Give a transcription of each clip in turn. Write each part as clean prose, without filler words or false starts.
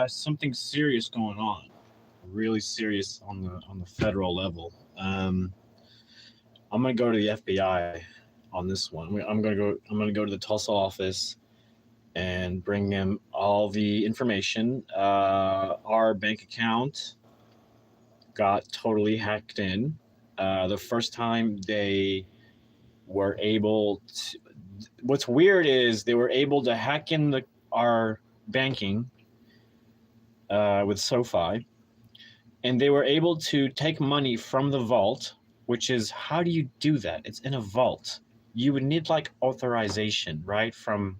Something serious going on, really serious on the federal level. I'm gonna go to the FBI on this one. I'm gonna go to the Tulsa office and bring them all the information. Our bank account got totally hacked in. The first time they were able to, what's weird is they were able to hack in our banking with SoFi, and they were able to take money from the vault, which is, how do you do that? It's in a vault. You would need like authorization, right, from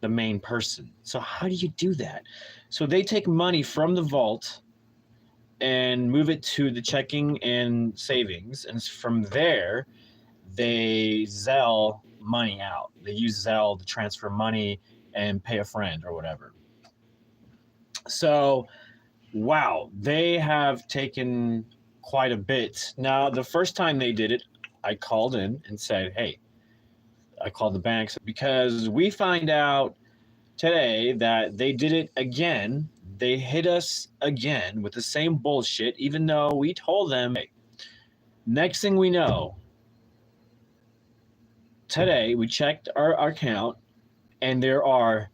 the main person. So how do you do that? So they take money from the vault and move it to the checking and savings, and from there they Zelle money out. They use Zelle to transfer money and pay a friend or whatever. So wow, they have taken quite a bit. Now, the first time they did it, I called in and said, hey, I called the banks because we find out today that they did it again. They hit us again with the same bullshit, even though we told them, hey, next thing we know, today we checked our account and there are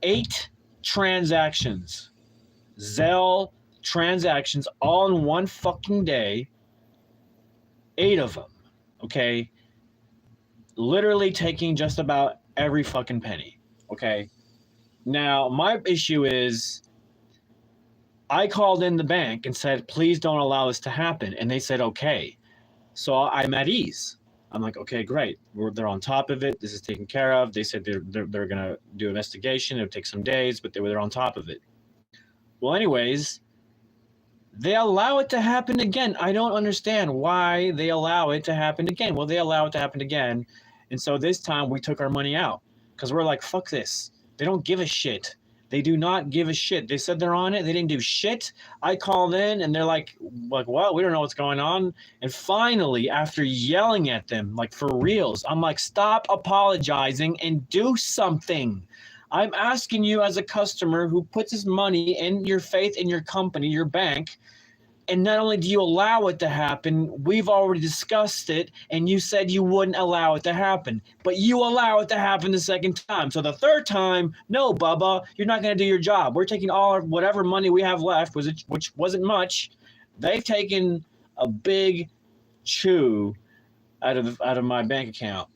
8 transactions, Zelle transactions, all in one fucking day. 8 of them, okay? Literally taking just about every fucking penny, okay? Now, my issue is I called in the bank and said, please don't allow this to happen. And they said, okay. So I'm at ease. I'm like, okay, great. They're on top of it. This is taken care of. They said they're going to do investigation. It'll take some days, but they're on top of it. Well, anyways, they allow it to happen again. I don't understand why they allow it to happen again. Well, they allow it to happen again. And so this time we took our money out because we're like, fuck this. They don't give a shit. They do not give a shit. They said they're on it. They didn't do shit. I called in and they're like, what? We don't know what's going on. And finally, after yelling at them, like for reals, I'm like, stop apologizing and do something. I'm asking you as a customer who puts his money in your faith in your company, your bank, and not only do you allow it to happen, we've already discussed it, and you said you wouldn't allow it to happen. But you allow it to happen the second time. So the third time, no, Bubba, you're not going to do your job. We're taking all of whatever money we have left, which wasn't much. They've taken a big chew out of my bank account.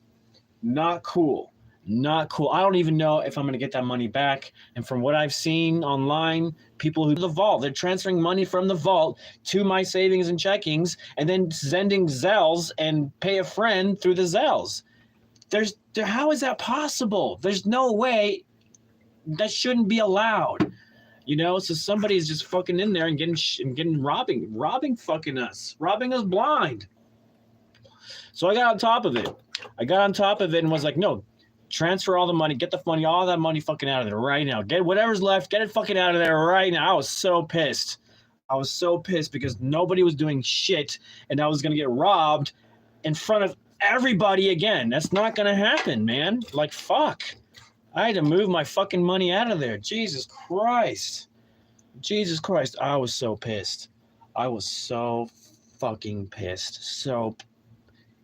Not cool. Not cool. I don't even know if I'm going to get that money back. And from what I've seen online, people who the vault, they're transferring money from the vault to my savings and checkings and then sending Zelles and pay a friend through the Zelles. How is that possible? There's no way. That shouldn't be allowed. You know, so somebody's just fucking in there and getting robbing fucking us, robbing us blind. So I got on top of it. And was like, no, transfer all the money, get the money, all that money fucking out of there right now. Get whatever's left, get it fucking out of there right now. I was so pissed. Because nobody was doing shit and I was going to get robbed in front of everybody again. That's not going to happen, man. Like, fuck. I had to move my fucking money out of there. Jesus Christ. I was so pissed. I was so fucking pissed.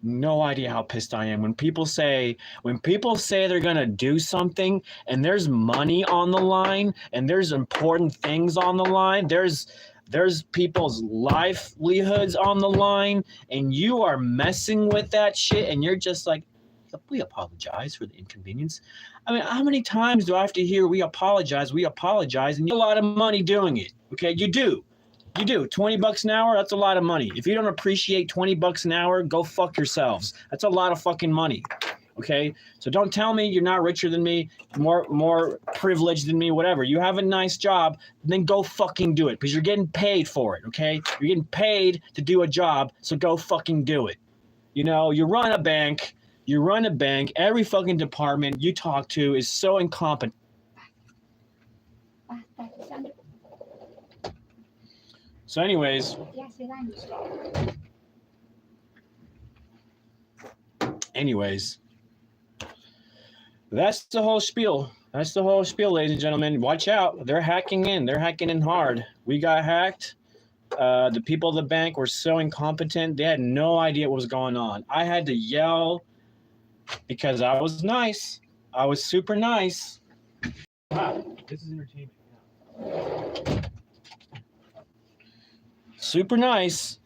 No idea how pissed I am when people say they're gonna do something and there's money on the line and there's important things on the line, there's people's livelihoods on the line, and you are messing with that shit and you're just like, we apologize for the inconvenience. I mean, how many times do I have to hear we apologize, and you get a lot of money doing it? Okay, you do. $20 an hour, that's a lot of money. If you don't appreciate $20 an hour, go fuck yourselves. That's a lot of fucking money. Okay? So don't tell me you're not richer than me, more privileged than me, whatever. You have a nice job, then go fucking do it because you're getting paid for it, okay? You're getting paid to do a job, so go fucking do it. You know, you run a bank, every fucking department you talk to is so incompetent. So anyways, that's the whole spiel. That's the whole spiel, ladies and gentlemen. Watch out. They're hacking in. They're hacking in hard. We got hacked. The people of the bank were so incompetent. They had no idea what was going on. I had to yell because I was nice. I was super nice. Wow, this is entertainment. Super nice.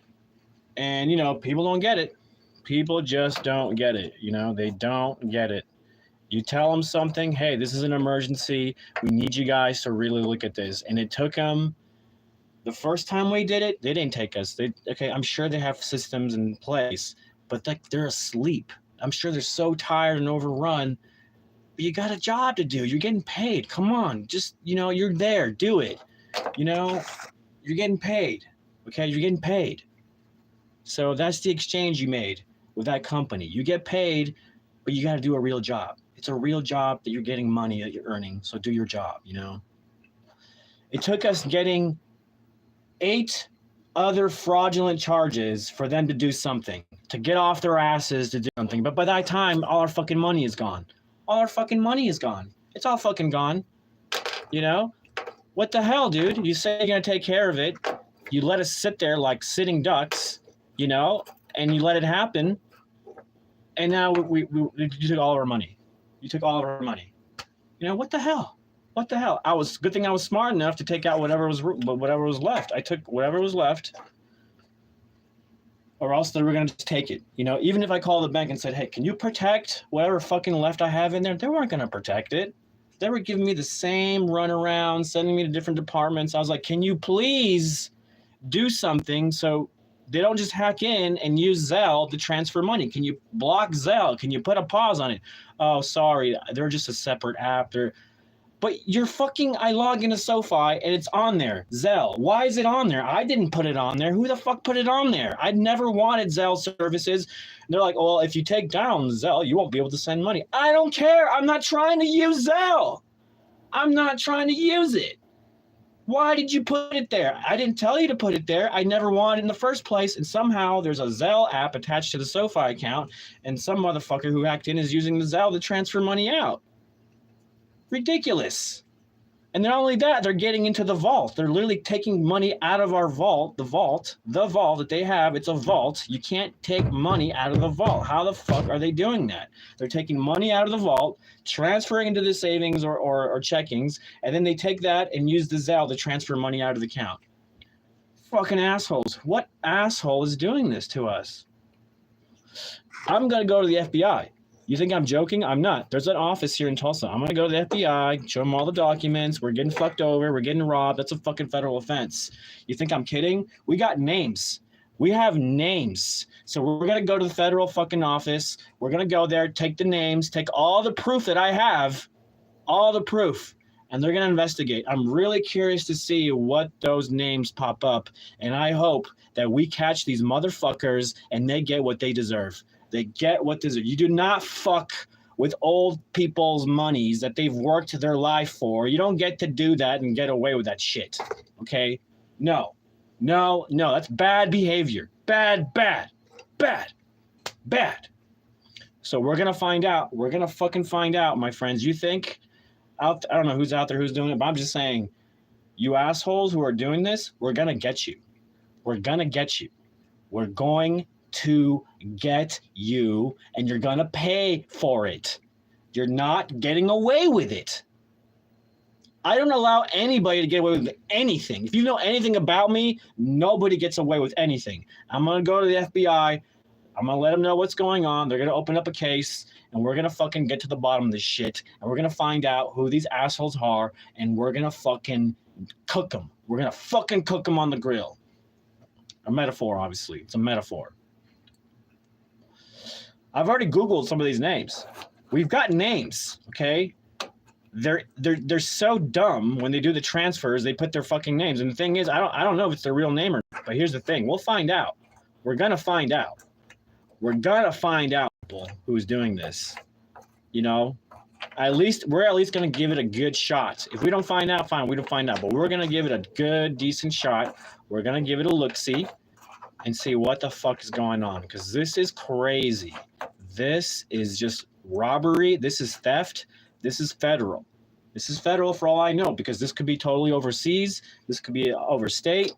And, people don't get it. People just don't get it. They don't get it. You tell them something, hey, this is an emergency. We need you guys to really look at this. And it took them, the first time we did it, they didn't take us. I'm sure they have systems in place, but they're asleep. I'm sure they're so tired and overrun. But you got a job to do. You're getting paid. Come on. Just, you're there. Do it. You're getting paid. Okay? You're getting paid. So that's the exchange you made with that company. You get paid, but you got to do a real job. It's a real job that you're getting money that you're earning. So do your job, It took us getting 8 other fraudulent charges for them to do something, to get off their asses to do something. But by that time, all our fucking money is gone. All our fucking money is gone. It's all fucking gone. What the hell, dude? You say you're going to take care of it. You let us sit there like sitting ducks, and you let it happen. And now you took all of our money. You took all of our money. What the hell? What the hell? Good thing I was smart enough to take out whatever was left. I took whatever was left, or else they were going to just take it. Even if I called the bank and said, hey, can you protect whatever fucking left I have in there? They weren't going to protect it. They were giving me the same runaround, sending me to different departments. I was like, can you please do something so they don't just hack in and use Zelle to transfer money? Can you block Zelle? Can you put a pause on it? Oh, sorry, they're just a separate app. But I log into SoFi and it's on there, Zelle. Why is it on there? I didn't put it on there. Who the fuck put it on there? I never wanted Zelle services. And they're like, well, if you take down Zelle, you won't be able to send money. I don't care. I'm not trying to use Zelle. I'm not trying to use it. Why did you put it there? I didn't tell you to put it there. I never wanted it in the first place. And somehow there's a Zelle app attached to the SoFi account, and some motherfucker who hacked in is using the Zelle to transfer money out. Ridiculous. And not only that, they're getting into the vault. They're literally taking money out of our vault, the vault that they have. It's a vault. You can't take money out of the vault. How the fuck are they doing that? They're taking money out of the vault, transferring into the savings or checkings, and then they take that and use the Zelle to transfer money out of the account. Fucking assholes. What asshole is doing this to us? I'm going to go to the FBI. You think I'm joking? I'm not. There's an office here in Tulsa. I'm going to go to the FBI, show them all the documents. We're getting fucked over. We're getting robbed. That's a fucking federal offense. You think I'm kidding? We got names. We have names. So we're going to go to the federal fucking office. We're going to go there, take the names, take all the proof that I have, all the proof, and they're going to investigate. I'm really curious to see what those names pop up, and I hope that we catch these motherfuckers and they get what they deserve. They get what they deserve. You do not fuck with old people's monies that they've worked their life for. You don't get to do that and get away with that shit. Okay? No. That's bad behavior. Bad. So we're going to find out. We're going to fucking find out, my friends. You think, I don't know who's out there who's doing it, but I'm just saying, you assholes who are doing this, we're going to get you. We're going to get you. We're going to get you, and you're going to pay for it. You're not getting away with it. I don't allow anybody to get away with anything. If you know anything about me, nobody gets away with anything. I'm going to go to the FBI. I'm going to let them know what's going on. They're going to open up a case, and we're going to fucking get to the bottom of this shit, and we're going to find out who these assholes are, and we're going to fucking cook them. We're going to fucking cook them on the grill. A metaphor, obviously. It's a metaphor. I've already Googled some of these names. We've got names, okay? They're so dumb when they do the transfers, they put their fucking names. And the thing is, I don't know if it's their real name or not, but here's the thing. We'll find out. We're going to find out. We're going to find out who's doing this. We're at least going to give it a good shot. If we don't find out, fine, we don't find out. But we're going to give it a good, decent shot. We're going to give it a look-see and see what the fuck is going on, because this is crazy. This is just robbery. This is theft. This is federal. This is federal for all I know, because this could be totally overseas. This could be overstate,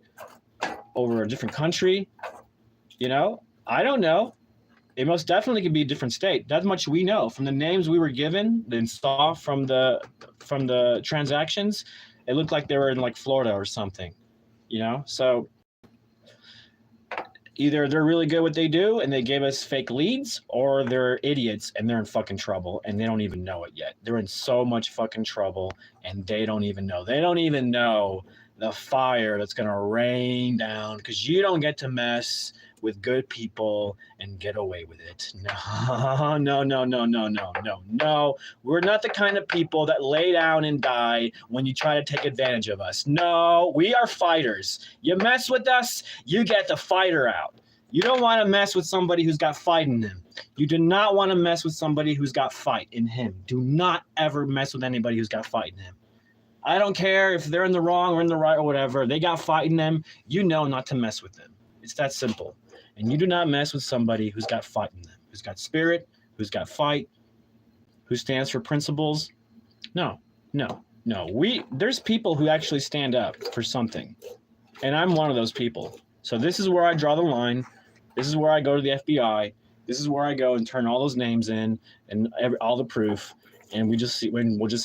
over a different country. You know, I don't know. It most definitely could be a different state. That much we know from the names we were given and saw from the transactions. It looked like they were in like Florida or something. You know, so either they're really good at what they do and they gave us fake leads, or they're idiots and they're in fucking trouble and they don't even know it yet. They're in so much fucking trouble and they don't even know. They don't even know the fire that's going to rain down, because you don't get to mess with good people and get away with it. No, no, no, no, no, no, no, no. We're not the kind of people that lay down and die when you try to take advantage of us. No, we are fighters. You mess with us, you get the fighter out. You don't want to mess with somebody who's got fight in them. You do not want to mess with somebody who's got fight in him. Do not ever mess with anybody who's got fight in him. I don't care if they're in the wrong or in the right or whatever. They got fight in them. You know not to mess with them. It's that simple. And you do not mess with somebody who's got fight in them, who's got spirit, who's got fight, who stands for principles. No, no, no. There's people who actually stand up for something. And I'm one of those people. So this is where I draw the line. This is where I go to the FBI. This is where I go and turn all those names in and all the proof. And we'll just see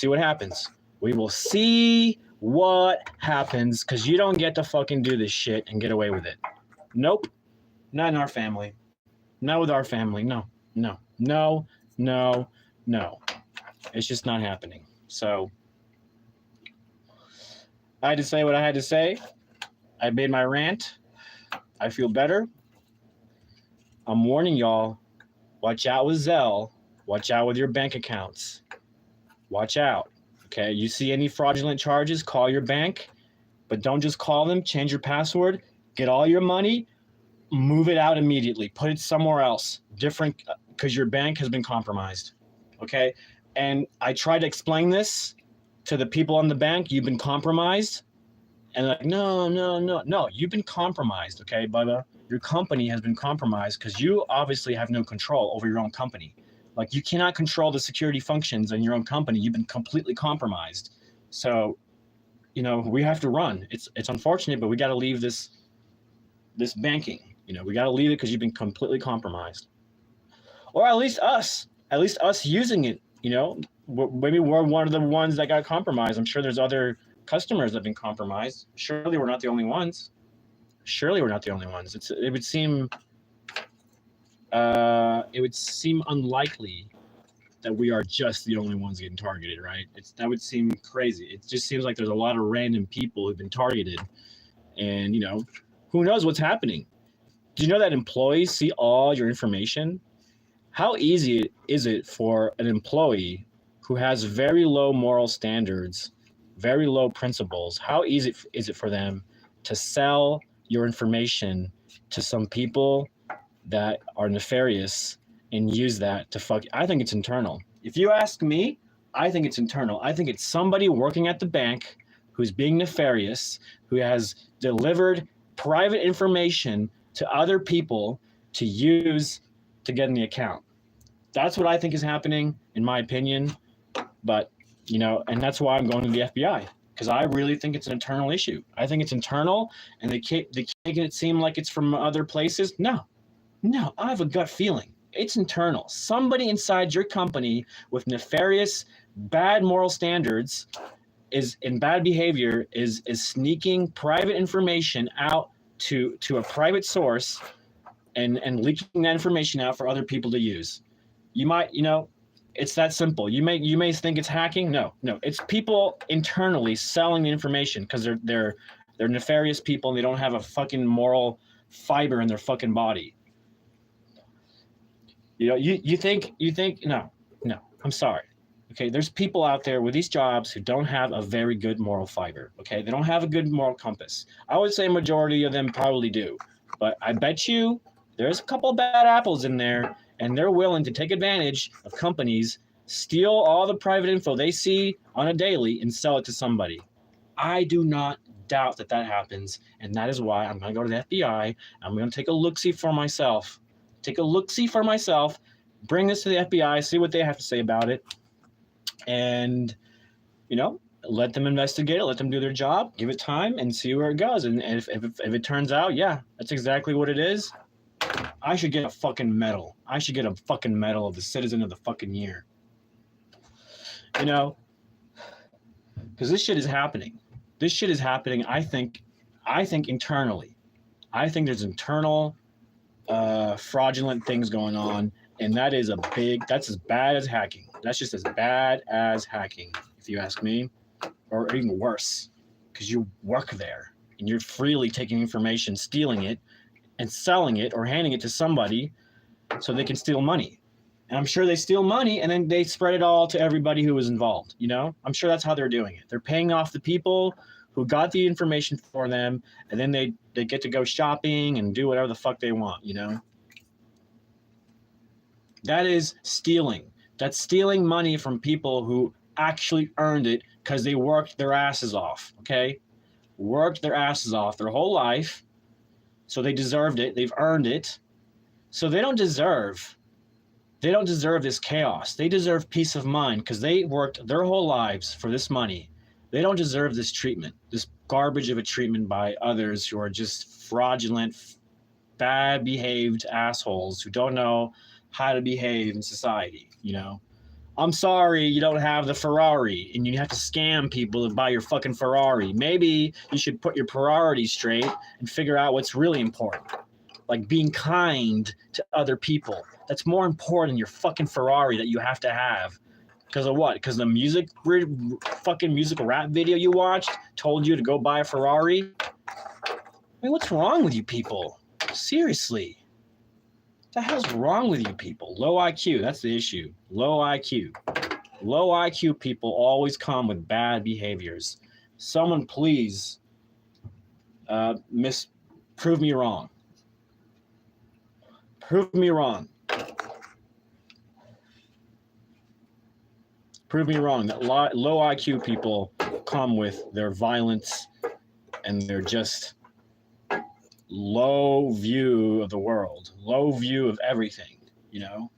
what happens. We will see what happens, because you don't get to fucking do this shit and get away with it. Nope. Not in our family. Not with our family. No, no, no, no, no. It's just not happening. So I had to say what I had to say. I made my rant. I feel better. I'm warning y'all. Watch out with Zelle. Watch out with your bank accounts. Watch out. Okay, you see any fraudulent charges, call your bank, but don't just call them. Change your password, get all your money, move it out immediately, put it somewhere else, different, because your bank has been compromised. Okay, and I try to explain this to the people on the bank. You've been compromised, and like, no, you've been compromised. Okay, Bubba, your company has been compromised because you obviously have no control over your own company. Like, you cannot control the security functions in your own company. You've been completely compromised. So, you know, we have to run. It's unfortunate, but we got to leave this banking. You know, we got to leave it because you've been completely compromised. Or at least us using it. You know, maybe we're one of the ones that got compromised. I'm sure there's other customers that have been compromised. Surely we're not the only ones. It would seem unlikely that we are just the only ones getting targeted, right? That would seem crazy. It just seems like there's a lot of random people who've been targeted, and you know, who knows what's happening. Do you know that employees see all your information? How easy is it for an employee who has very low moral standards, very low principles? How easy is it for them to sell your information to some people that are nefarious and use that to fuck? I think it's internal. If you ask me, I think it's internal. I think it's somebody working at the bank who's being nefarious, who has delivered private information to other people to use to get in the account. That's what I think is happening, in my opinion. But, you know, and that's why I'm going to the FBI, because I really think it's an internal issue. I think it's internal, and they keep making it seem like it's from other places. No, I have a gut feeling. It's internal. Somebody inside your company with nefarious, bad moral standards is in bad behavior is sneaking private information out to a private source and leaking that information out for other people to use. You might, you know, it's that simple. You may think it's hacking. No, it's people internally selling the information because they're nefarious people and they don't have a fucking moral fiber in their fucking body. You know, you think no, I'm sorry. Okay, there's people out there with these jobs who don't have a very good moral fiber. Okay, they don't have a good moral compass. I would say a majority of them probably do, but I bet you there's a couple of bad apples in there, and they're willing to take advantage of companies, steal all the private info they see on a daily, and sell it to somebody. I do not doubt that happens, and that is why I'm going to go to the FBI. I'm going to take a look-see for myself. Bring this to the FBI, see what they have to say about it, and You know, let them investigate it, let them do their job, give it time, and see where it goes. And if it turns out, yeah, that's exactly what it is, I should get a fucking medal. I should get a fucking medal of the citizen of the fucking year. You know, because this shit is happening. This shit is happening. I think internally. I think there's internal fraudulent things going on, and that's as bad as hacking. That's just as bad as hacking, if you ask me, or even worse, because you work there and you're freely taking information, stealing it, and selling it or handing it to somebody so they can steal money. And I'm sure they steal money and then they spread it all to everybody who was involved. You know, I'm sure that's how they're doing it. They're paying off the people who got the information for them, and then they get to go shopping and do whatever the fuck they want, you know? That is stealing. That's stealing money from people who actually earned it because they worked their asses off, okay? Worked their asses off their whole life, so they deserved it. They've earned it. So they don't deserve this chaos. They deserve peace of mind because they worked their whole lives for this money. They don't deserve this treatment, this garbage of a treatment by others who are just fraudulent, bad behaved assholes who don't know how to behave in society, you know? I'm sorry you don't have the Ferrari and you have to scam people to buy your fucking Ferrari. Maybe you should put your priorities straight and figure out what's really important. Like being kind to other people. That's more important than your fucking Ferrari that you have to have. Because of what? Because the fucking musical rap video you watched told you to go buy a Ferrari? I mean, what's wrong with you people? Seriously. What the hell's wrong with you people? Low IQ, that's the issue. Low IQ. Low IQ people always come with bad behaviors. Someone please prove me wrong. Prove me wrong. Prove me wrong that low IQ people come with their violence and their just low view of the world, low view of everything, you know?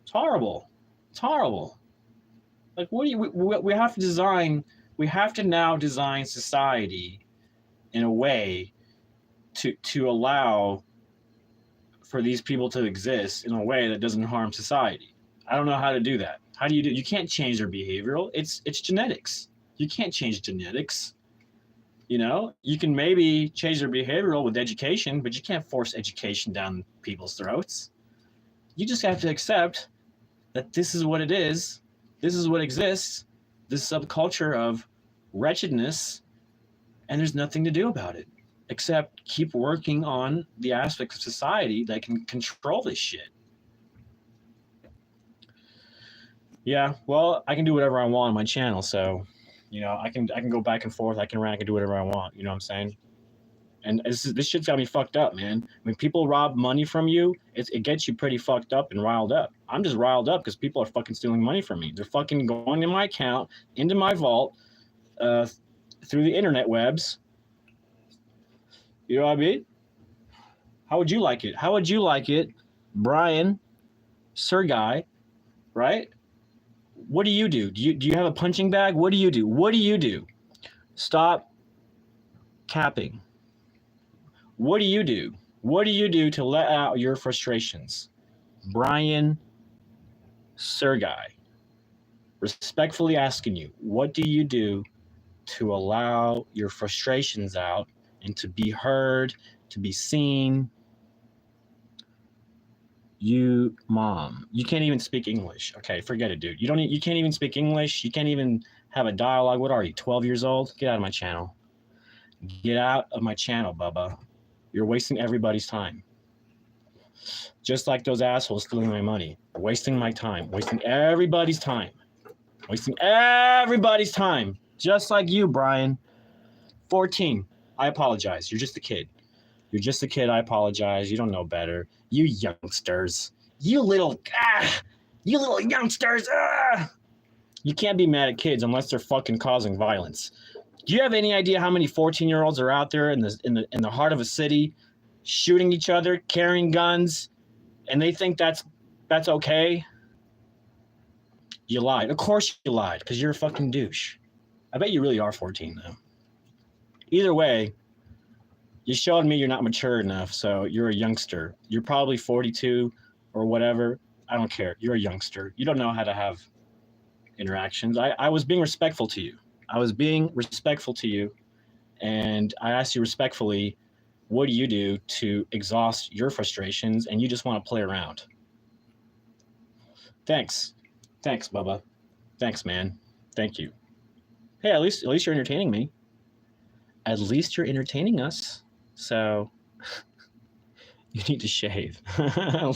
It's horrible. It's horrible. Like, we have to now design society in a way to allow for these people to exist in a way that doesn't harm society. I don't know how to do that. How do? You can't change their behavioral. It's genetics. You can't change genetics. You know, you can maybe change their behavioral with education, but you can't force education down people's throats. You just have to accept that this is what it is. This is what exists. This subculture of wretchedness, and there's nothing to do about it except keep working on the aspects of society that can control this shit. Yeah, well, I can do whatever I want on my channel, so, you know, I can go back and forth, I can rant, I can do whatever I want, you know what I'm saying? And this shit's got me fucked up, man. When people rob money from you, it gets you pretty fucked up and riled up. I'm just riled up because people are fucking stealing money from me. They're fucking going in my account, into my vault, through the internet webs. You know what I mean? How would you like it? How would you like it, Brian, Sergei, right? What do you do? Do you have a punching bag? What do you do? What do you do? Stop capping. What do you do? What do you do to let out your frustrations? Brian Sergei, respectfully asking you, what do you do to allow your frustrations out and to be heard, to be seen? You, mom, you can't even speak English. Okay, forget it, dude. You can't even speak English. You can't even have a dialogue. What are you, 12 years old? Get out of my channel. Get out of my channel, Bubba. You're wasting everybody's time. Just like those assholes stealing my money. Wasting my time. Wasting everybody's time. Wasting everybody's time. Just like you, Brian. 14. I apologize. You're just a kid. You're just a kid. I apologize. You don't know better. You youngsters. You little youngsters. You can't be mad at kids unless they're fucking causing violence. Do you have any idea how many 14-year-olds are out there in the heart of a city shooting each other, carrying guns, and they think that's okay? You lied. Of course you lied, because you're a fucking douche. I bet you really are 14, though. Either way, you showed me you're not mature enough, so you're a youngster. You're probably 42 or whatever. I don't care. You're a youngster. You don't know how to have interactions. I was being respectful to you. I was being respectful to you, and I asked you respectfully, what do you do to exhaust your frustrations, and you just want to play around. Thanks. Thanks, Bubba. Thanks, man. Thank you. Hey, at least you're entertaining me. At least you're entertaining us. So you need to shave.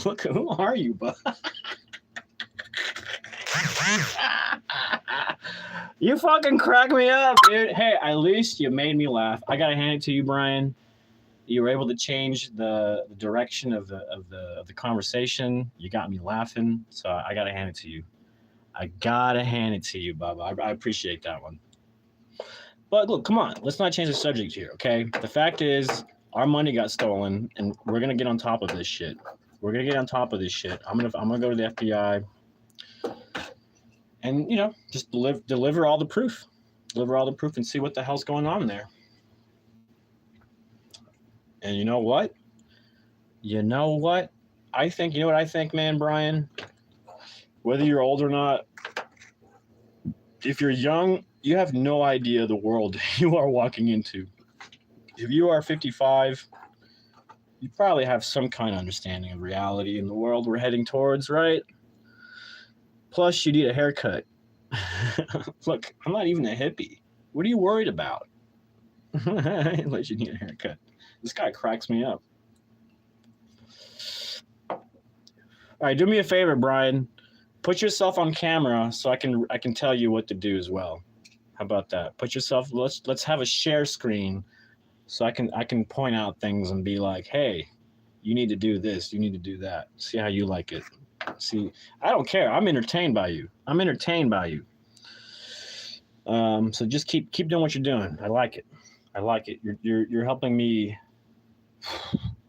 Look, who are you, bud? You fucking crack me up, dude. Hey, at least you made me laugh. I gotta hand it to you, Brian. You were able to change the direction of the conversation. You got me laughing, so I gotta hand it to you. I gotta hand it to you, Bubba. I appreciate that one. But look, come on. Let's not change the subject here, okay? The fact is, our money got stolen, and we're gonna get on top of this shit. We're gonna get on top of this shit. I'm gonna go to the FBI, and just deliver all the proof, and see what the hell's going on there. And you know what? I think, you know what I think, man, Brian? Whether you're old or not, if you're young, you have no idea the world you are walking into. If you are 55, you probably have some kind of understanding of reality in the world we're heading towards, right? Plus, you need a haircut. Look, I'm not even a hippie. What are you worried about? Unless you need a haircut. This guy cracks me up. All right, do me a favor, Brian. Put yourself on camera so I can tell you what to do as well. How about that? Put yourself. Let's have a share screen so I can point out things and be like, hey, you need to do this. You need to do that. See how you like it. See, I don't care. I'm entertained by you. So just keep doing what you're doing. I like it. You're helping me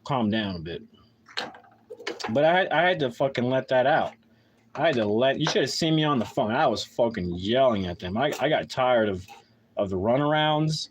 calm down a bit. But I had to fucking let that out. You should have seen me on the phone. I was fucking yelling at them. I got tired of the runarounds,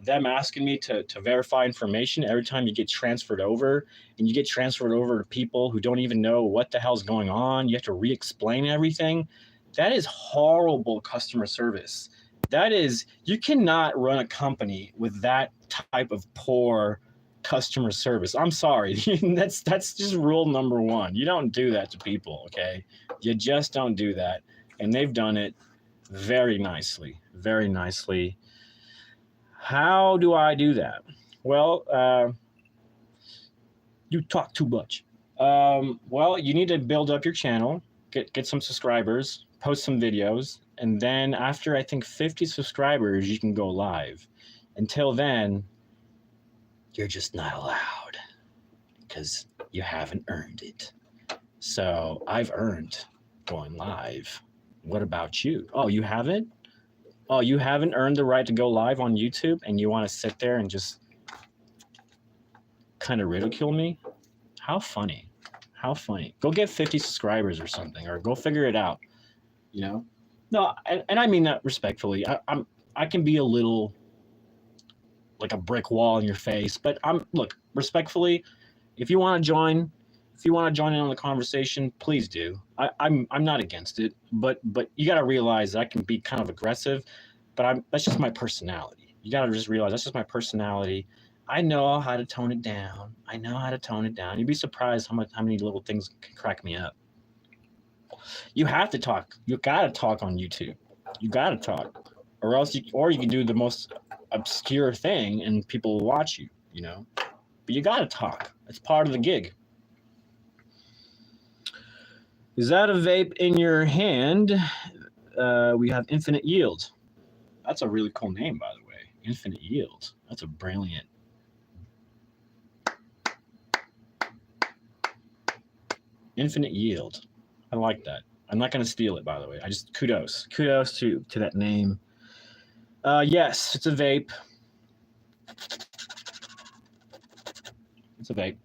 them asking me to verify information every time you get transferred over, and you get transferred over to people who don't even know what the hell's going on. You have to re-explain everything. That is horrible customer service. You cannot run a company with that type of poor customer service. I'm sorry. That's just rule number one. You don't do that to people, okay? You just don't do that. And they've done it very nicely. Very nicely. How do I do that? Well, you talk too much. Well, you need to build up your channel, get some subscribers, post some videos, and then after I think 50 subscribers, you can go live. Until then, you're just not allowed because you haven't earned it. So I've earned going live. What about you? Oh, you haven't? Oh, you haven't earned the right to go live on YouTube, and you want to sit there and just kind of ridicule me? How funny. Go get 50 subscribers or something, or go figure it out, No, and I mean that respectfully. I can be a little like a brick wall in your face, but look, respectfully, if you want to join in on the conversation, please do. I'm not against it, but you got to realize I can be kind of aggressive, but that's just my personality. You got to just realize that's just my personality. I know how to tone it down. You'd be surprised how many little things can crack me up. You have to talk. You got to talk on YouTube. You got to talk, or you can do the most obscure thing and people will watch you, but you gotta talk. It's part of the gig. Is that a vape in your hand? We have Infinite Yield. That's a really cool name, by the way. Infinite Yield. That's a brilliant. Infinite Yield. I like that. I'm not gonna steal it, by the way. I just kudos to that name. Yes, it's a vape. It's a vape.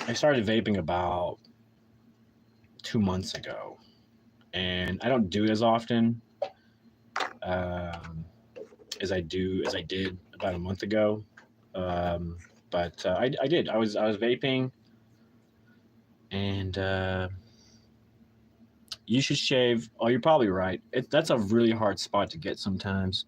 I started vaping about 2 months ago, and I don't do it as often as I did about a month ago. But I did. I was vaping, and you should shave. Oh, you're probably right. That's a really hard spot to get sometimes.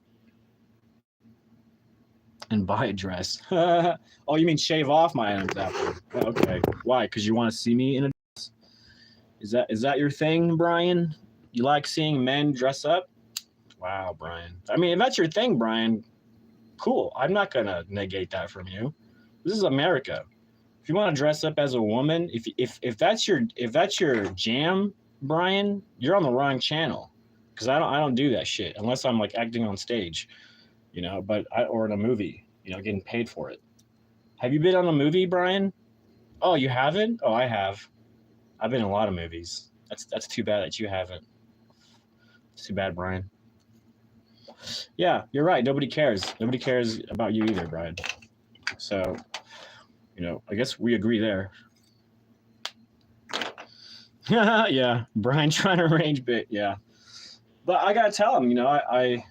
And buy a dress. Oh, you mean shave off my Adam's apple? Oh, okay. Why? Because you want to see me in a dress? Is that your thing, Brian? You like seeing men dress up? Wow, Brian. I mean, if that's your thing, Brian, cool. I'm not gonna negate that from you. This is America. If you want to dress up as a woman, if that's your jam, Brian, you're on the wrong channel. Because I don't do that shit unless I'm like acting on stage, or in a movie, getting paid for it. Have you been on a movie, Brian? Oh, you haven't? Oh, I have. I've been in a lot of movies. That's too bad that you haven't. It's too bad, Brian. Yeah, you're right. Nobody cares. Nobody cares about you either, Brian. So, I guess we agree there. Yeah, Brian trying to arrange bit. Yeah, but I gotta tell him, I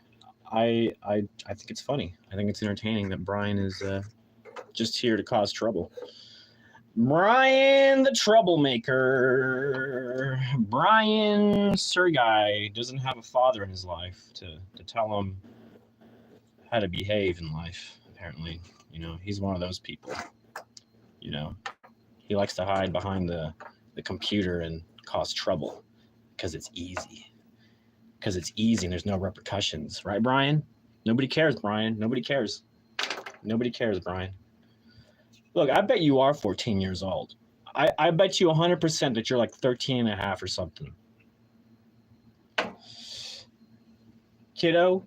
think it's funny. I think it's entertaining that Brian is just here to cause trouble. Brian the troublemaker. Brian Sergei doesn't have a father in his life to tell him how to behave in life, apparently. He's one of those people. He likes to hide behind the computer and cause trouble because it's easy. Because it's easy and there's no repercussions. Right, Brian? Nobody cares, Brian. Nobody cares. Nobody cares, Brian. Look, I bet you are 14 years old. I bet you 100% that you're like 13 and a half or something. Kiddo,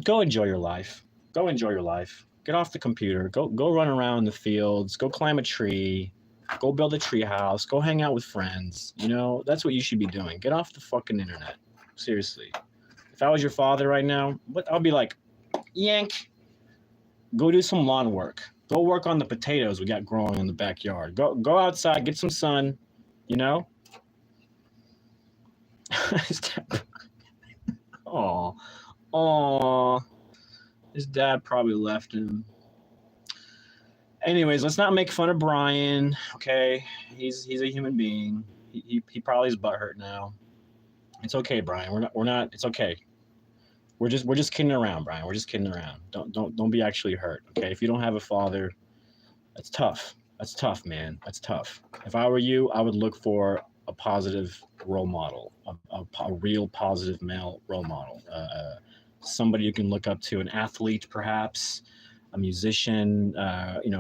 go enjoy your life. Go enjoy your life. Get off the computer. Go run around the fields. Go climb a tree. Go build a tree house. Go hang out with friends. That's what you should be doing. Get off the fucking internet. Seriously. If I was your father right now, I'll be like, yank. Go do some lawn work. Go work on the potatoes we got growing in the backyard. Go outside, get some sun, Aw. His dad probably left him. Anyways, let's not make fun of Brian, okay? He's a human being. He probably is butthurt now. It's okay, Brian. We're not. It's okay. We're just kidding around, Brian. We're just kidding around. Don't be actually hurt, okay? If you don't have a father, that's tough. That's tough, man. That's tough. If I were you, I would look for a positive role model, a real positive male role model, somebody you can look up to, an athlete perhaps, a musician.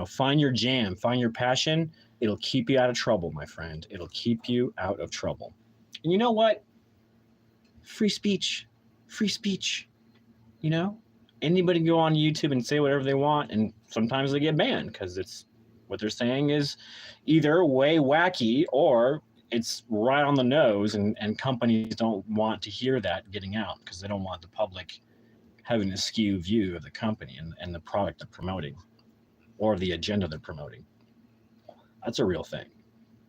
Find your jam, find your passion. It'll keep you out of trouble, my friend. It'll keep you out of trouble. And you know what? Free speech. Anybody can go on YouTube and say whatever they want, and sometimes they get banned because it's what they're saying is either way wacky or it's right on the nose, and companies don't want to hear that getting out because they don't want the public having a skewed view of the company and the product they're promoting or the agenda they're promoting. That's a real thing.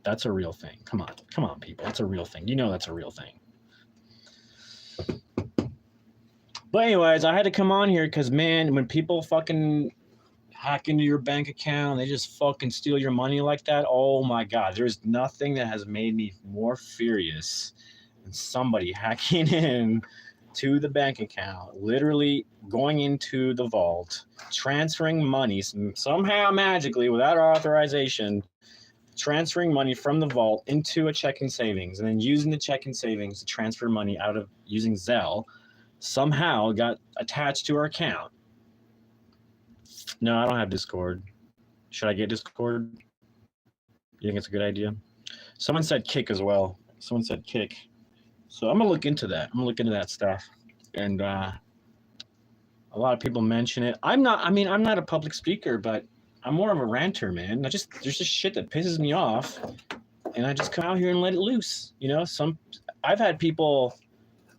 That's a real thing. Come on, people. That's a real thing. That's a real thing. But anyways, I had to come on here because, man, when people fucking hack into your bank account, they just fucking steal your money like that. Oh my God, there's nothing that has made me more furious than somebody hacking in to the bank account, literally going into the vault, transferring money somehow magically without our authorization, transferring money from the vault into a checking savings, and then using the checking savings to transfer money out of using Zelle. Somehow got attached to our account. No, I don't have Discord. Should I get Discord? You think it's a good idea? Someone said Kick as well. Someone said Kick. So I'm going to look into that. I'm going to look into that stuff. And a lot of people mention it. I'm not a public speaker, but I'm more of a ranter, man. There's just shit that pisses me off. And I just come out here and let it loose. I've had people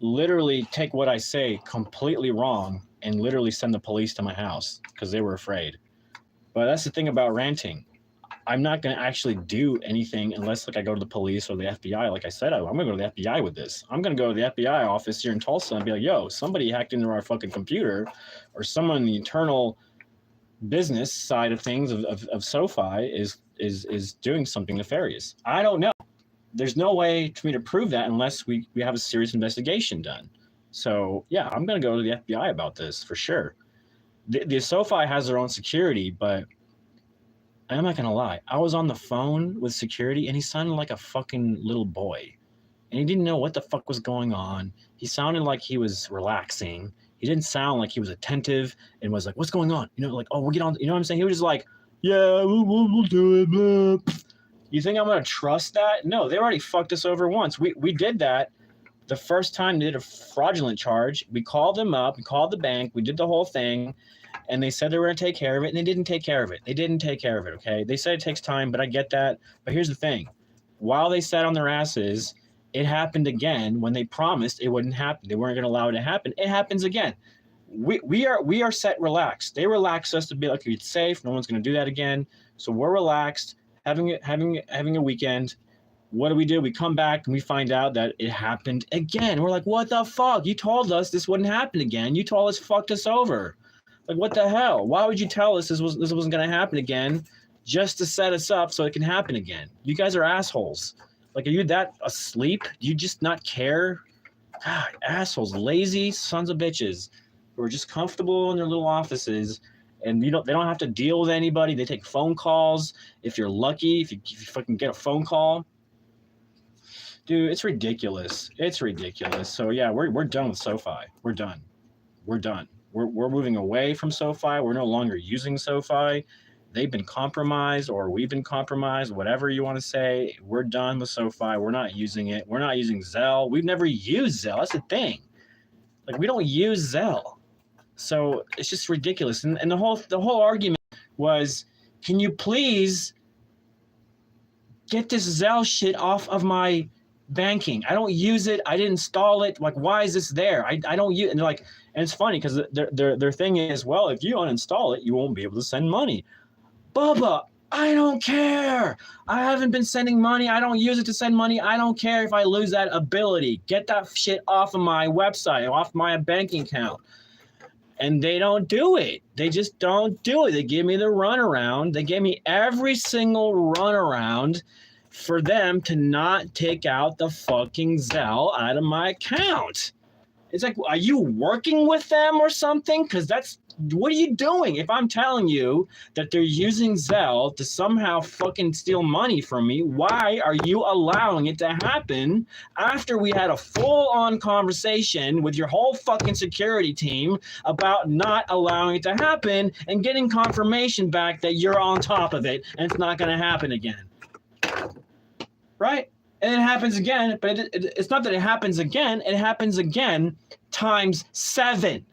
literally take what I say completely wrong and literally send the police to my house because they were afraid. But that's the thing about ranting. I'm not going to actually do anything unless like I go to the police or the FBI. Like I said, I'm going to go to the FBI with this. I'm going to go to the FBI office here in Tulsa and be like, yo, somebody hacked into our fucking computer, or someone in the internal business side of things of SoFi is doing something nefarious. I don't know. There's no way for me to prove that unless we have a serious investigation done. So yeah, I'm going to go to the FBI about this for sure. The SoFi has their own security, but I'm not going to lie. I was on the phone with security and he sounded like a fucking little boy. And he didn't know what the fuck was going on. He sounded like he was relaxing. He didn't sound like he was attentive and was like, what's going on? You know, like, oh, we'll get on. You know what I'm saying? He was just like, yeah, we'll do it. Blah. You think I'm going to trust that? No, they already fucked us over once. We did that the first time they did a fraudulent charge. We called them up. We called the bank. We did the whole thing. And they said they were going to take care of it. And they didn't take care of it. They didn't take care of it, okay? They said it takes time, but I get that. But here's the thing. While they sat on their asses, it happened again when they promised it wouldn't happen. They weren't going to allow it to happen. It happens again. We are set relaxed. They relaxed us to be like, it's safe. No one's going to do that again. So we're relaxed, having a weekend. What do? We come back and we find out that it happened again. We're like, what the fuck? You told us this wouldn't happen again. You told us fucked us over. Like, what the hell? Why would you tell us this wasn't going to happen again just to set us up so it can happen again? You guys are assholes. Like, are you that asleep? Do you just not care? God, assholes, lazy sons of bitches who are just comfortable in their little offices, and they don't have to deal with anybody. They take phone calls. If you're lucky, if you fucking get a phone call. Dude, it's ridiculous. It's ridiculous. So yeah, we're done with SoFi. We're done. We're moving away from SoFi. We're no longer using SoFi. They've been compromised, or we've been compromised, whatever you want to say. We're done with SoFi. We're not using it. We're not using Zelle. We've never used Zelle. That's the thing. Like, we don't use Zelle. So it's just ridiculous. And the whole argument was, can you please get this Zelle shit off of my banking? I don't use it. I didn't install it. Like, why is this there? I don't use it. And they're like, and it's funny because their thing is, well, if you uninstall it, you won't be able to send money. Bubba, I don't care. I haven't been sending money. I don't use it to send money. I don't care if I lose that ability. Get that shit off of my website, off my banking account. And they don't do it. They just don't do it. They give me the runaround. They gave me every single runaround for them to not take out the fucking Zelle out of my account. It's like, are you working with them or something? Because what are you doing? If I'm telling you that they're using Zelle to somehow fucking steal money from me, why are you allowing it to happen after we had a full-on conversation with your whole fucking security team about not allowing it to happen and getting confirmation back that you're on top of it and it's not going to happen again? Right? And it happens again, but it's not that it happens again. It happens again times 7.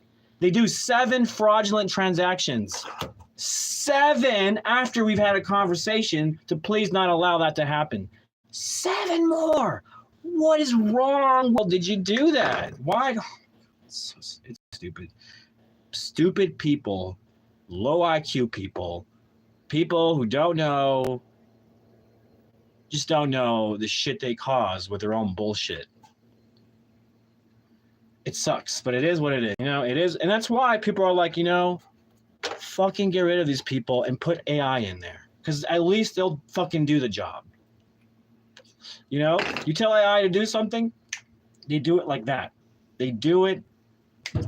They do 7 fraudulent transactions. 7 after we've had a conversation to please not allow that to happen. 7 more. What is wrong? Well, did you do that? Why? It's stupid. Stupid people, low IQ people who don't know. Just don't know the shit they cause with their own bullshit. It sucks, but it is what it is. You know, it is. And that's why people are like, fucking get rid of these people and put AI in there. Because at least they'll fucking do the job. You tell AI to do something, they do it like that. They do it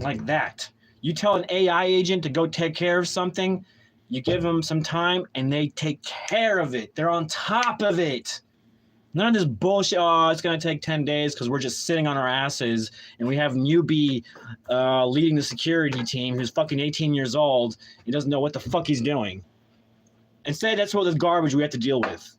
like that. You tell an AI agent to go take care of something, you give them some time, and they take care of it. They're on top of it. None of this bullshit, it's going to take 10 days because we're just sitting on our asses, and we have newbie leading the security team who's fucking 18 years old. He doesn't know what the fuck he's doing. Instead, that's what this garbage we have to deal with.